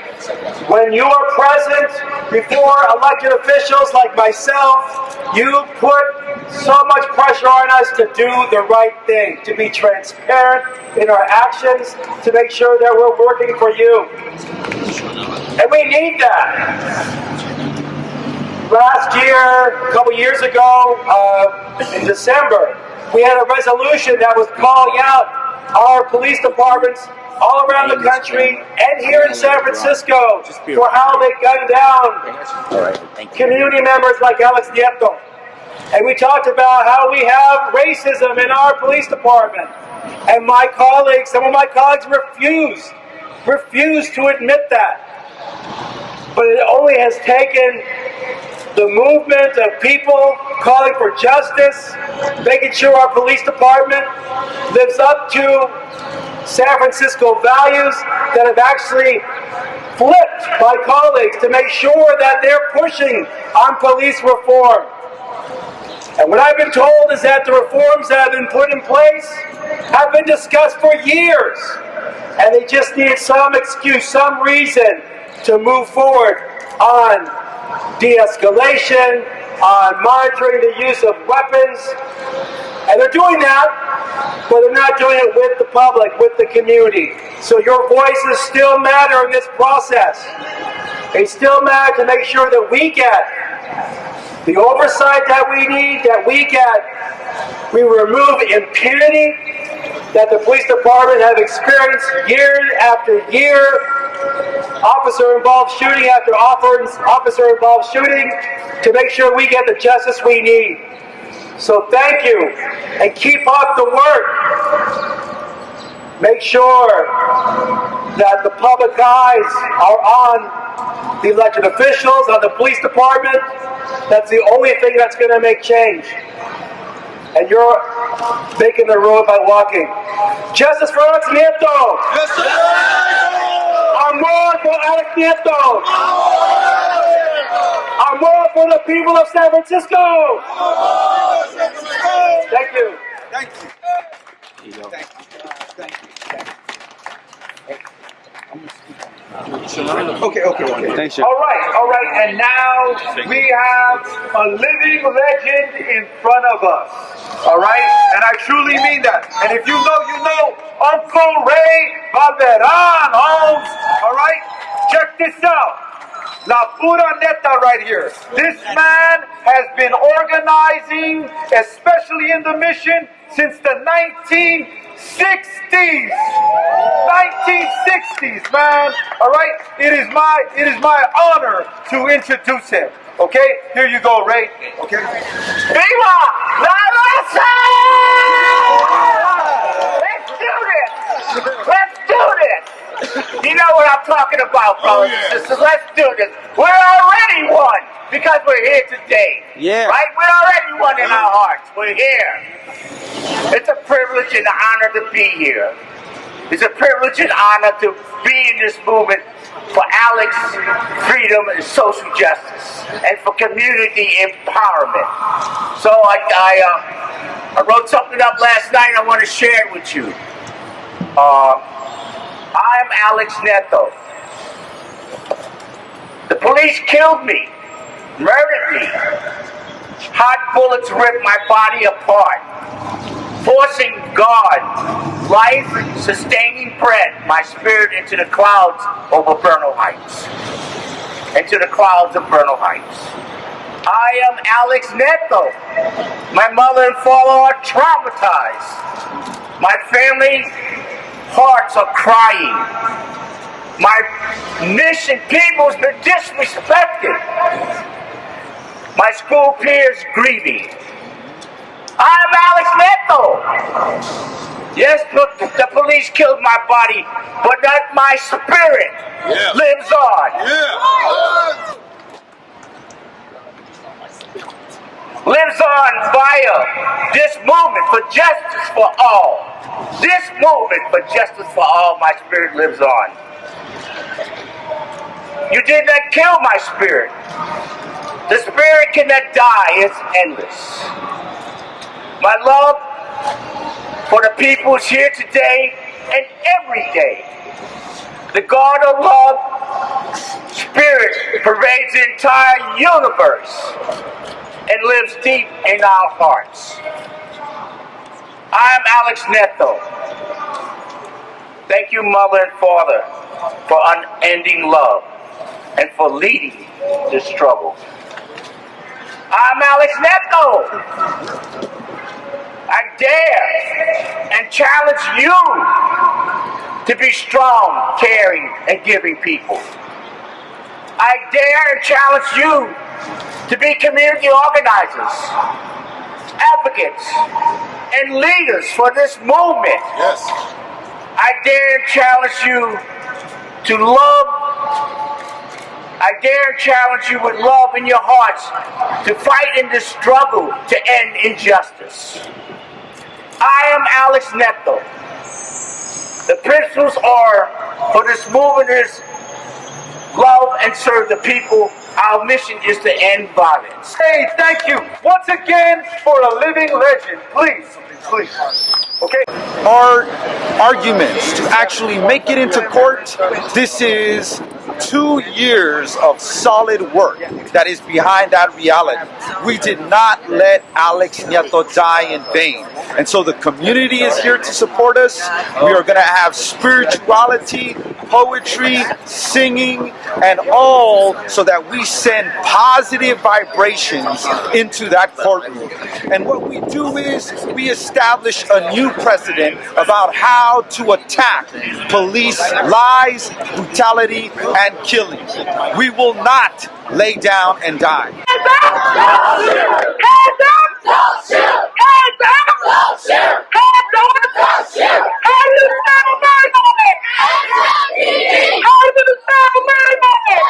When you are present before elected officials like myself, you put so much pressure on us to do the right thing, to be transparent in our actions, to make sure that we're working for you. And we need that. Last year, a couple years ago, in December, we had a resolution that was calling out our police departments all around the country and here in San Francisco for how they gunned down community members like Alex Nieto. And we talked about how we have racism in our police department. And my colleagues, some of my colleagues refuse to admit that. But it only has taken the movement of people calling for justice, making sure our police department lives up to San Francisco values, that have actually flipped my colleagues to make sure that they're pushing on police reform. And what I've been told is that the reforms that have been put in place have been discussed for years, and they just need some excuse, some reason to move forward on de-escalation, on monitoring the use of weapons. And they're doing that, but they're not doing it with the public, with the community. So your voices still matter in this process. They still matter to make sure that we get the oversight that we need, that we remove impunity that the police department have experienced year after year, officer-involved shooting after officer-involved shooting, to make sure we get the justice we need. So thank you, and keep up the work. Make sure that the public eyes are on the elected officials, on the police department. That's the only thing that's going to make change. And you're making the road by walking. Justice for Alex Nieto! Amor for Alex Nieto! Amor for the people of San Francisco! Thank you. Thank you. Thank you. Thank you. Okay. Thanks, all right, and now we have a living legend in front of us. All right, and I truly mean that. And if you know, you know, Uncle Ray Balberan, Holmes. All right, check this out. La pura neta right here. This man has been organizing, especially in the mission, since the 1960s. 1960s, man. All right. It is my honor to introduce him. Okay. Here you go, Ray. Okay. Viva la Let's do this! Let's do this! You know what I'm talking about, brothers and sisters. Let's do this. We're already one because we're here today. Yeah. Right? We're already one in our hearts. We're here. It's a privilege and an honor to be here. It's a privilege and honor to be in this movement for Alex, freedom, and social justice, and for community empowerment. So I wrote something up last night. I want to share it with you. I am Alex Nieto. The police killed me, murdered me. Hot bullets ripped my body apart, forcing God, life-sustaining breath, my spirit into the clouds over Bernal Heights. Into the clouds of Bernal Heights. I am Alex Nieto. My mother and father are traumatized. My family hearts are crying. My mission people's been disrespected. My school peers grieving. I'm Alex Nieto. Yes, the police killed my body, but not my spirit lives on. Lives on via this movement for justice for all. This movement for justice for all, my spirit lives on. You did not kill my spirit. The spirit cannot die, it's endless. My love for the people is here today and every day. The God of love, spirit pervades the entire universe and lives deep in our hearts. I am Alex Nieto. Thank you, Mother and Father, for unending love and for leading this struggle. I'm Alex Nieto. I dare and challenge you to be strong, caring, and giving people. I dare and challenge you to be community organizers, advocates, and leaders for this movement. Yes. I dare and challenge you to love. I dare and challenge you with love in your hearts to fight in this struggle to end injustice. I am Alex Nieto. The principles are for this movement is love and serve the people. Our mission is to end violence. Hey, thank you once again for a living legend. Please. Okay. Our arguments to actually make it into court, this is 2 years of solid work that is behind that reality. We did not let Alex Nieto die in vain. And so the community is here to support us. We are going to have spirituality, poetry, singing, and all so that we send positive vibrations into that courtroom. And what we do is we establish a new precedent about how to attack police lies, brutality, and killing. We will not lay down and die. Hands up! Don't shoot! Hands up! Don't shoot! Hands up! Don't shoot! Hands up! Don't shoot! How do you spell my name? SFPD! How do you spell my name?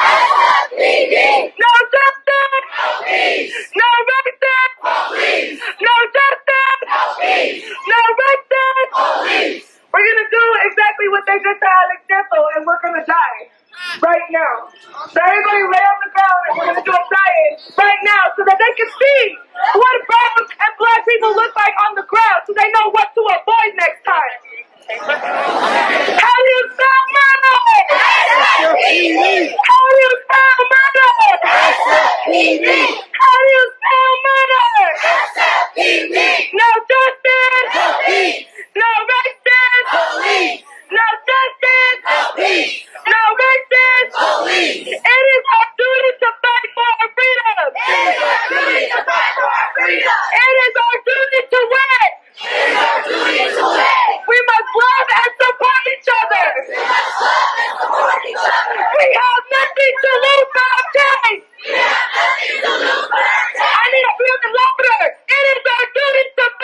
SFPD! No justice! No peace! No justice! Police! No justice! Police! No justice! Police! We're gonna do exactly what they did to Alex Nieto, and we're gonna die. Right now. So everybody lay on the ground and we're going to do a diet right now so that they can see what brown and black people look like on the ground so they know what to avoid next time. How do you spell murder? SFPD! How do you spell murder? SFPD! How do you spell murder? SFPD! No justice! Police! No justice! Police! No justice! Police! No racist! Police! It is our duty to fight for our freedom! It is our duty to fight for our freedom! It is our duty to win! It is our duty to win! We must love and support each other! We must love and support each other! We have nothing to lose but our time! We have nothing to lose but our time! I need to feel the louder! It is our duty to fight!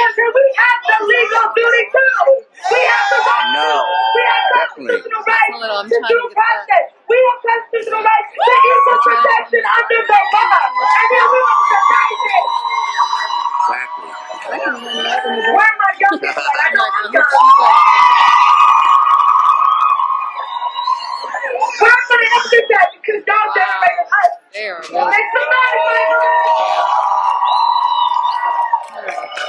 because we have the legal duty too. We have the right to. We have constitutional rights to due process. We have constitutional rights to equal protection under the law. And then we won't deny it. Where are my young people? I know I'm young. We're going to answer that because y'all generated us. Make some noise,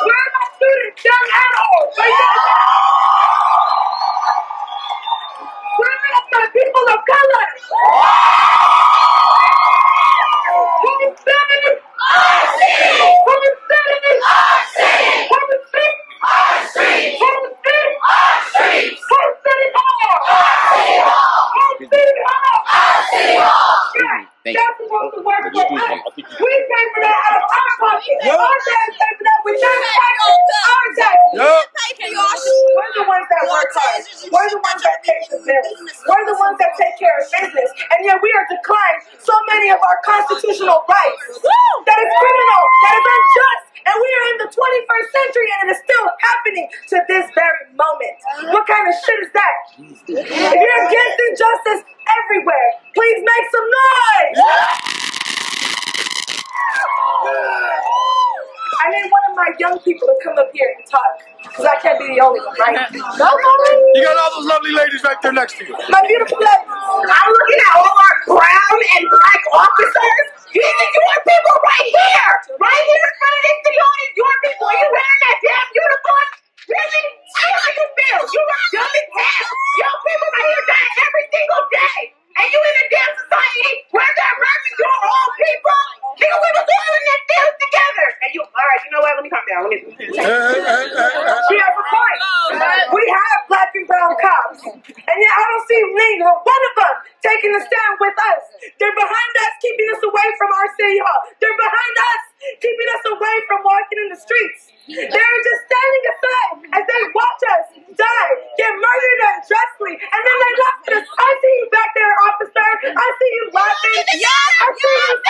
where are my students, young and old? Where are my people of color? Who said it? Who said it? Who speak? Who speak? Who said it all? Who said it all? That's supposed to work for us. We pay for that out of our pocket. Our dad pay for that. We don't pay for our taxes. We're the ones that work hard. We're the ones that pay the bills. We're the ones that take care of business. And yet we are declined so many of our constitutional rights. That is criminal. That is unjust. And we are in the 21st century and it is still happening to this very moment. What kind of shit is that? If you're against injustice everywhere, please make some noise! I need one of my young people to come up here and talk. Because I can't be the only one, right? No, You got all those lovely ladies right there next to you. My beautiful ladies. I'm looking at all our brown and black officers. These are your people right here. Right here in front of this city audience. Your people. Are you wearing that damn uniform? Really? How do you feel? You are dumb as hell. Your people right here dying every single day. And you in a damn society where they're murdering your own people? Nigga, we was all in that field together. And you, alright, you know what? Let me calm down. She has a point. We have black and brown cops. And yet I don't see neither one of them taking a stand with us. They're behind us, keeping us away from our city hall. They're behind us, keeping us away from walking in the streets. They're just standing aside as they watch us die, get murdered unjustly, and then they laugh at us. I see you back there, officer. I see you laughing. I see you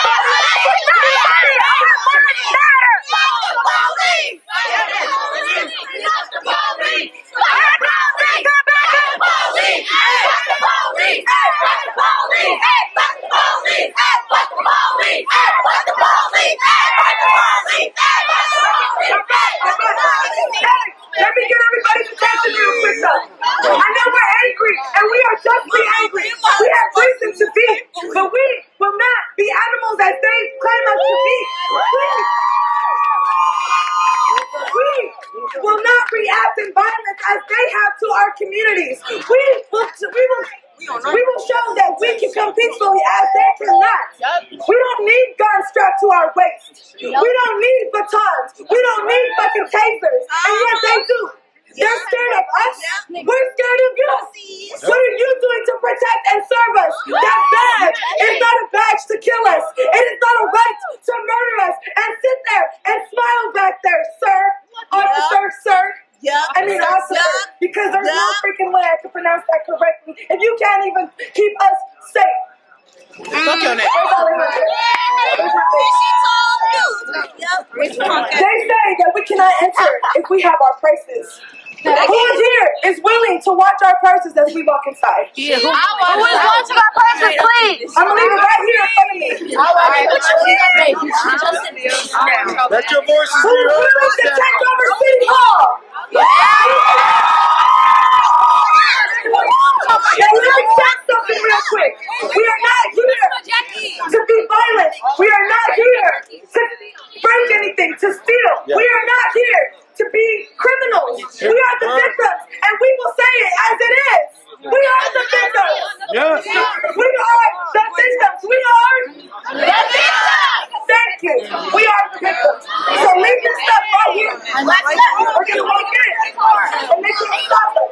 let me get everybody's attention real quick though. I know we're angry, and we are justly angry. We have reason to be, but we will not be animals as they claim us to be. We will not react in violence as they have to our communities. We will show that we can come peacefully as they cannot. We don't need guns strapped to our waist. We don't need batons. We don't need fucking tasers. And yet they do. They're scared of us. We're scared of you. What are you doing to protect and serve us? That badge is not a badge to kill us. It is not a right to murder us and sit there and smile back there, sir. Officer, sir. I mean, officer, because there's no freaking way I can pronounce that correctly if you can't even keep us safe. Fuck your name. They say that we cannot enter if we have our purses. Who here is willing to watch our purses as we walk inside? Yeah, who is watching our purses, please? I'm gonna leave it right here in front of me. Let your voices be Who's heard. willing to take over City Hall? Now let me say something real quick. We are not here to be violent. We are not here to break anything, to steal. We are not here to be criminals. We are the victims, and we will say it as it is. We are the victims. Yes. We are the victims. We are the victims. Thank you. We are the victims. So leave this stuff right here. We're going to walk in and make sure you stop us.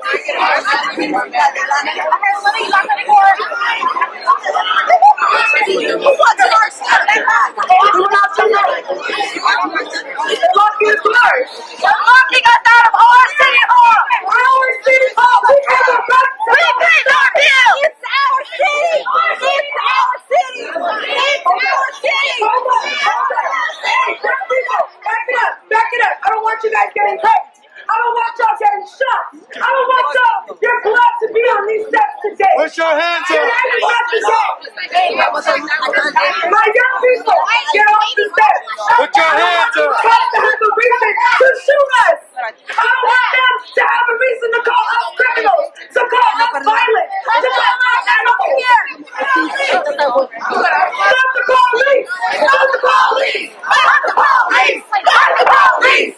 They're locking the doors. They're locking us out of our city hall. Our city hall. We have a right to It's our city. It's our city. It's our city. Back it up. I don't want want you guys getting hurt. I don't want y'all getting shot. I don't want your blood to be on these steps today. Put your hands up. My young people, get off the steps. Put your hands up. I don't want them to have a reason to shoot us. I don't want them to have a reason to call us criminals, to call us violent, to call us animals. Stop the police! Stop the police! Stop the police! Stop the police! Stop the police!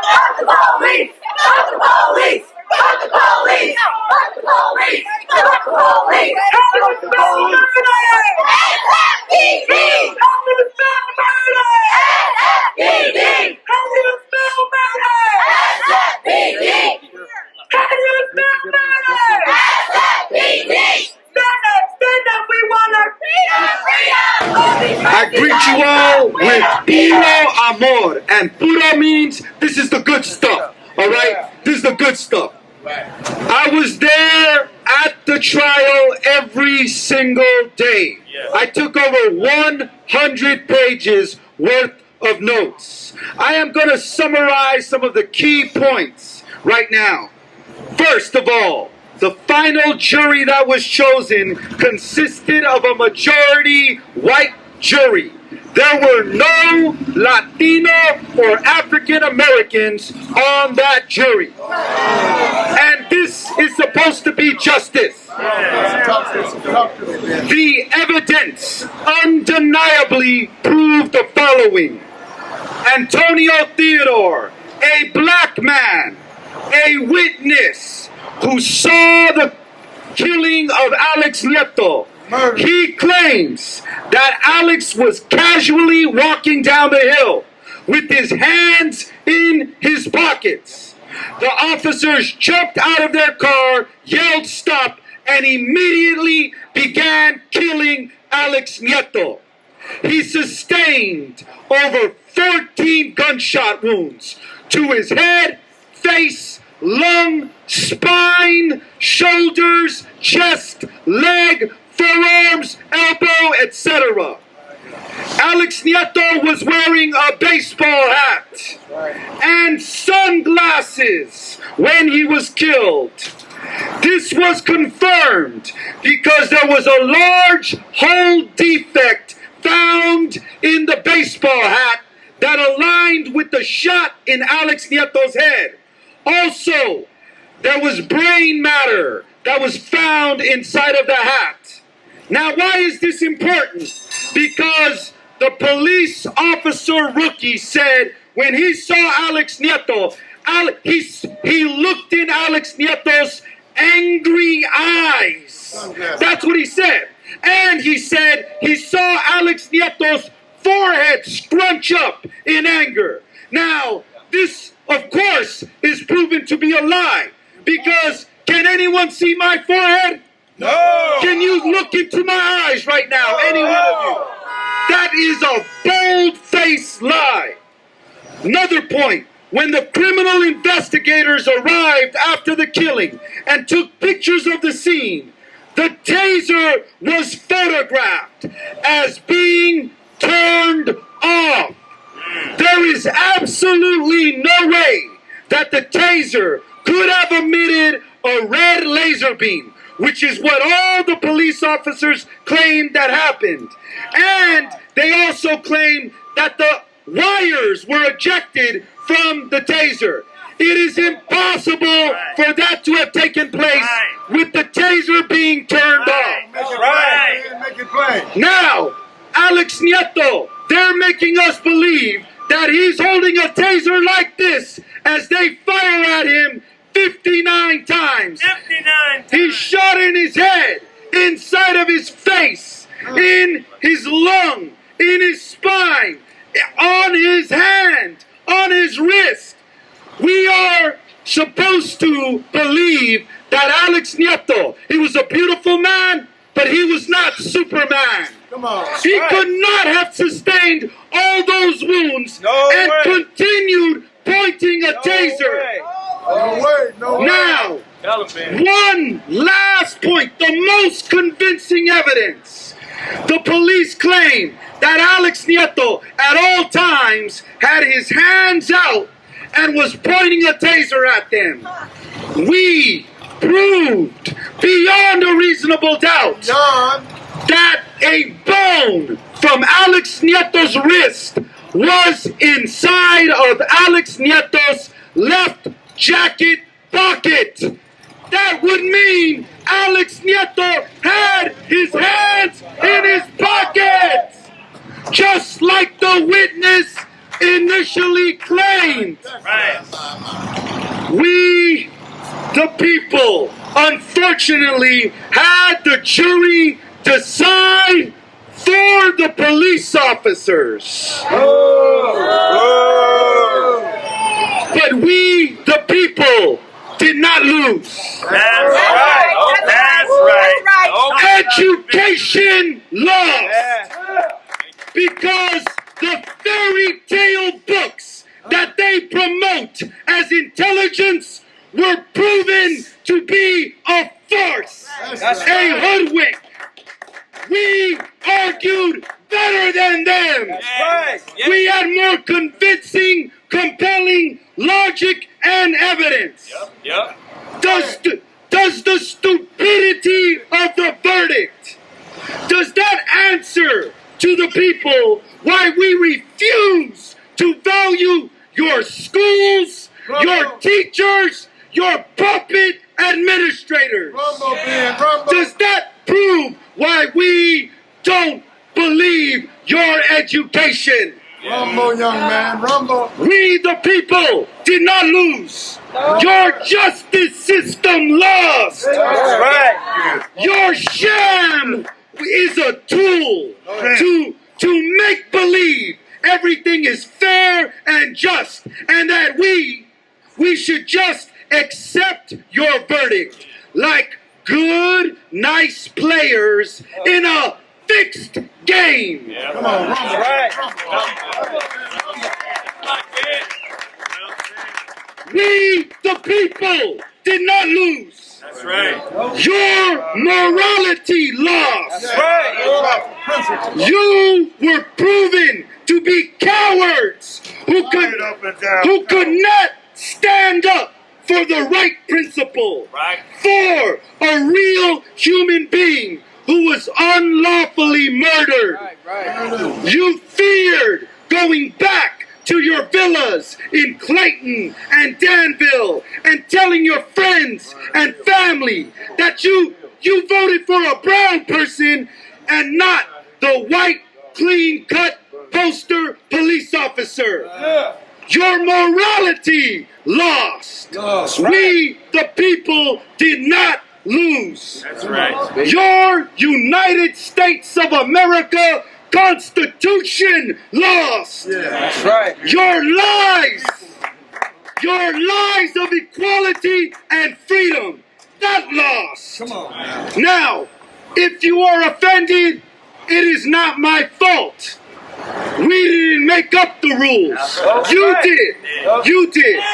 Stop the police! Stop the police! Stop the police! Stop the police! Stop the police! How do you spell murder? SFPD! How do you spell murder? SFPD! How do you spell murder? SFPD! How do you spell murder? SFPD! Stand up, we want our freedom! I greet you all with puro amor. And puro means this is the good stuff. Alright? This is the good stuff. I was there at the trial every single day. I took over 100 pages worth of notes. I am going to summarize some of the key points right now. First of all, the final jury that was chosen consisted of a majority white jury. There were no Latino or African Americans on that jury. And this is supposed to be justice. The evidence undeniably proved the following. Antonio Theodore, a black man, a witness, who saw the killing of Alex Nieto. He claims that Alex was casually walking down the hill with his hands in his pockets. The officers jumped out of their car, yelled stop, and immediately began killing Alex Nieto. He sustained over 14 gunshot wounds to his head, face, lung, spine, shoulders, chest, leg, forearms, elbow, etc. Alex Nieto was wearing a baseball hat and sunglasses when he was killed. This was confirmed because there was a large hole defect found in the baseball hat that aligned with the shot in Alex Nieto's head. Also, there was brain matter that was found inside of the hat. Now, why is this important? Because the police officer rookie said when he saw Alex Nieto, he looked in Alex Nieto's angry eyes. That's what he said. And he said he saw Alex Nieto's forehead scrunch up in anger. Now, this, of course, is proven to be a lie. Because can anyone see my forehead? No. Can you look into my eyes right now? Any one of you? That is a bold-faced lie. Another point. When the criminal investigators arrived after the killing and took pictures of the scene, the taser was photographed as being turned off. There is absolutely no way that the taser could have emitted a red laser beam, which is what all the police officers claimed that happened. And they also claimed that the wires were ejected from the taser. It is impossible for that to have taken place with the taser being turned off. Now, Alex Nieto, they're making us believe that he's holding a taser like this as they fire at him 59 times. 59 times. He's shot in his head, inside of his face, in his lung, in his spine, on his hand, on his wrist. We are supposed to believe that Alex Nieto, he was a beautiful man, but he was not Superman. Come on. He could not have sustained all those wounds and continued pointing a taser. Now, one last point, the most convincing evidence. The police claim that Alex Nieto at all times had his hands out and was pointing a taser at them. We proved beyond a reasonable doubt that a bone from Alex Nieto's wrist was inside of Alex Nieto's left jacket pocket. That would mean Alex Nieto had his hands in his pockets, just like the witness initially claimed. We, the people, unfortunately had the jury decide for the police officers. But we, the people, did not lose. That's right. That's right. Education lost. Because the fairy tale books that they promote as intelligence were proven to be a farce, a hoodwink. We argued better than them. We had more convincing, compelling logic and evidence. Does the stupidity of the verdict, does that answer to the people why we refuse to value your schools, your teachers, your puppet administrators? Does that prove why we don't believe your education? Rumble, young man, rumble. We, the people, did not lose. Your justice system lost. That's right. Your sham is a tool to make believe everything is fair and just, and that we should just accept your verdict like good, nice players in a fixed game. Come on, right. We, the people, did not lose. That's right. Your morality lost. That's right. You were proven to be cowards who could not stand up for the right principle, for a real human being who was unlawfully murdered. You feared going back to your villas in Clayton and Danville and telling your friends and family that you voted for a brown person and not the white, clean-cut poster police officer. Your morality lost. We, the people, did not lose. That's right. Your United States of America Constitution lost. That's right. Your lies of equality and freedom, that lost. Come on. Now, if you are offended, it is not my fault. We didn't make up the rules. You did. You did.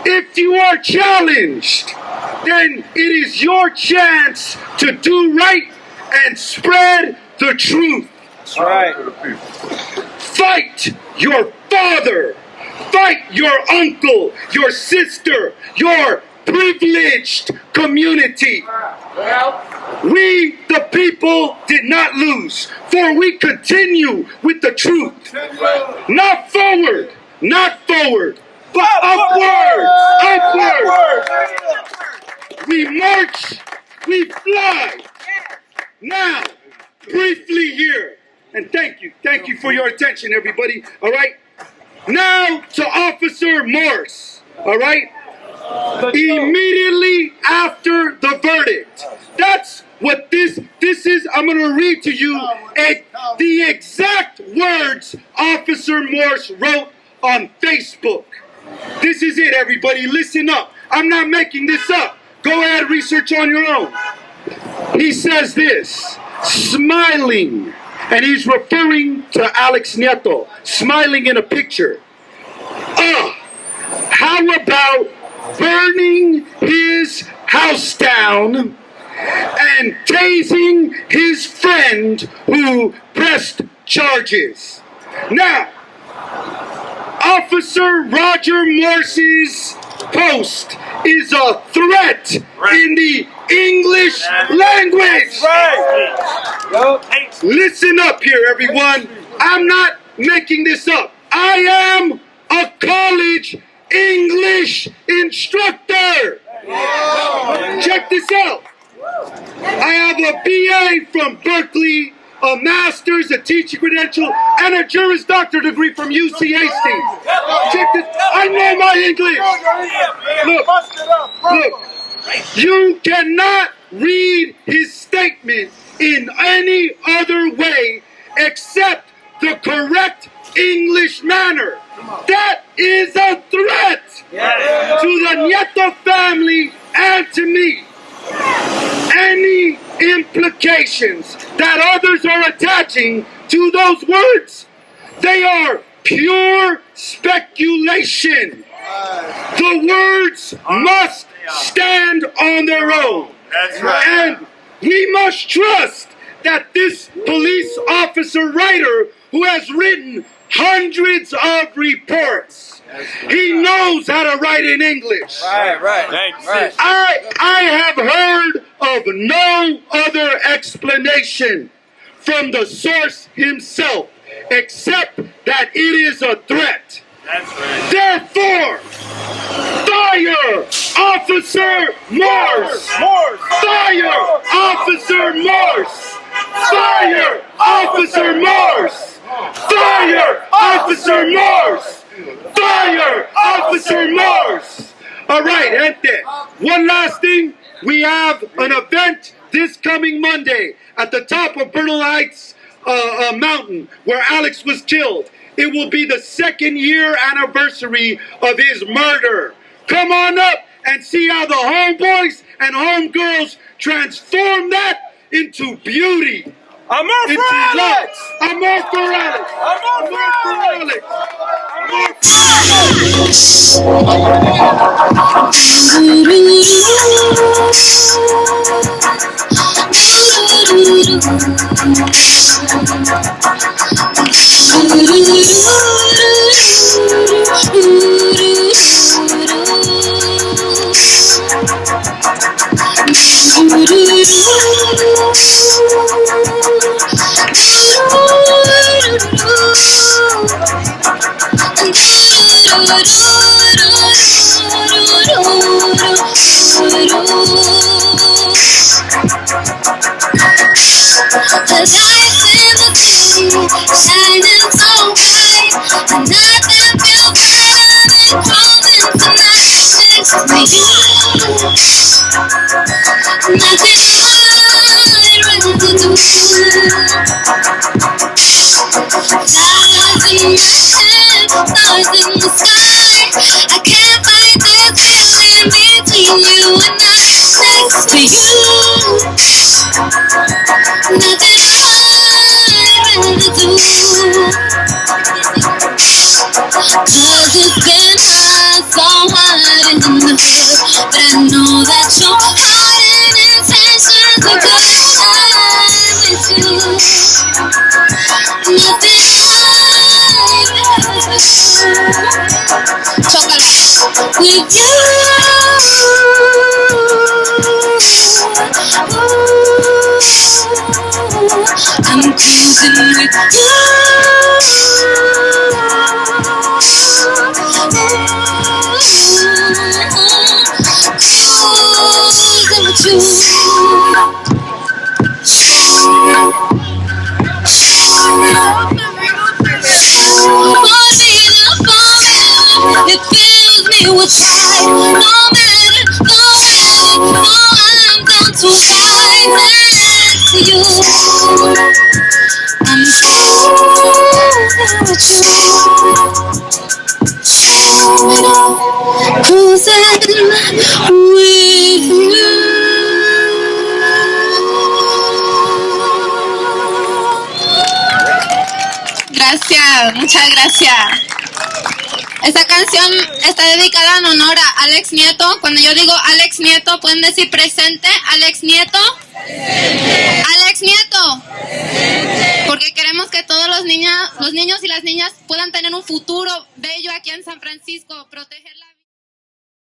If you are challenged, then it is your chance to do right and spread the truth. That's right. Fight your father. Fight your uncle, your sister, your privileged community. We, the people, did not lose, for we continue with the truth. Not forward, but upward, upward. We march, we fly. Now, briefly here, and thank you for your attention, everybody, all right? Now to Officer Morse, all right? Immediately after the verdict. That's what this is. I'm going to read to you the exact words Officer Morse wrote on Facebook. This is it, everybody. Listen up. I'm not making this up. Go ahead, research on your own. He says this, smiling, and he's referring to Alex Nieto, smiling in a picture. How about burning his house down and tasing his friend who pressed charges. Now, Officer Roger Morse's post is a threat in the English language. Listen up here, everyone. I'm not making this up. I am a college English instructor. Check this out. I have a BA from Berkeley, a master's, a teaching credential, and a Juris Doctor degree from UC Hastings. Check this. I know my English. Look. You cannot read his statement in any other way except the correct English manner. That is a threat to the Nieto family and to me. Any implications that others are attaching to those words, they are pure speculation. The words must stand on their own. And we must trust that this police officer writer who has written hundreds of reports, he knows how to write in English. I have heard of no other explanation from the source himself except that it is a threat. Therefore, fire Officer Morse! Fire Officer Morse! Fire Officer Morse! Fire Officer Morse! Fire Officer Morse! All right, gente. One last thing. We have an event this coming Monday at the top of Bernal Heights mountain where Alex was killed. It will be the 2nd year anniversary of his murder. Come on up and see how the homeboys and homegirls transform that into beauty. I'm more for Alex! I'm more for Alex! I'm more for Alex! I'm more for shining so bright, and nothing feels better than cruising tonight next to you. Nothing I'd rather do. Stars in my head, stars in the sky. I can't fight this feeling between you and I. Next to you, nothing I'd rather do. Cause it's been hard, so hard in the hood, but I know that your heart and intentions are good. With you, nothing Chocolate with you. I'm cruising with you. It fills me with pride. No matter, no, I'm going to ride next to you. I'm cruising with you. Cruising with you. Gracias, muchas gracias. Esta canción está dedicada en honor a Alex Nieto. Cuando yo digo Alex Nieto, pueden decir presente. Alex Nieto. Presente. Alex Nieto. Presente. Porque queremos que todos los niños y las niñas puedan tener un futuro bello aquí en San Francisco. Proteger la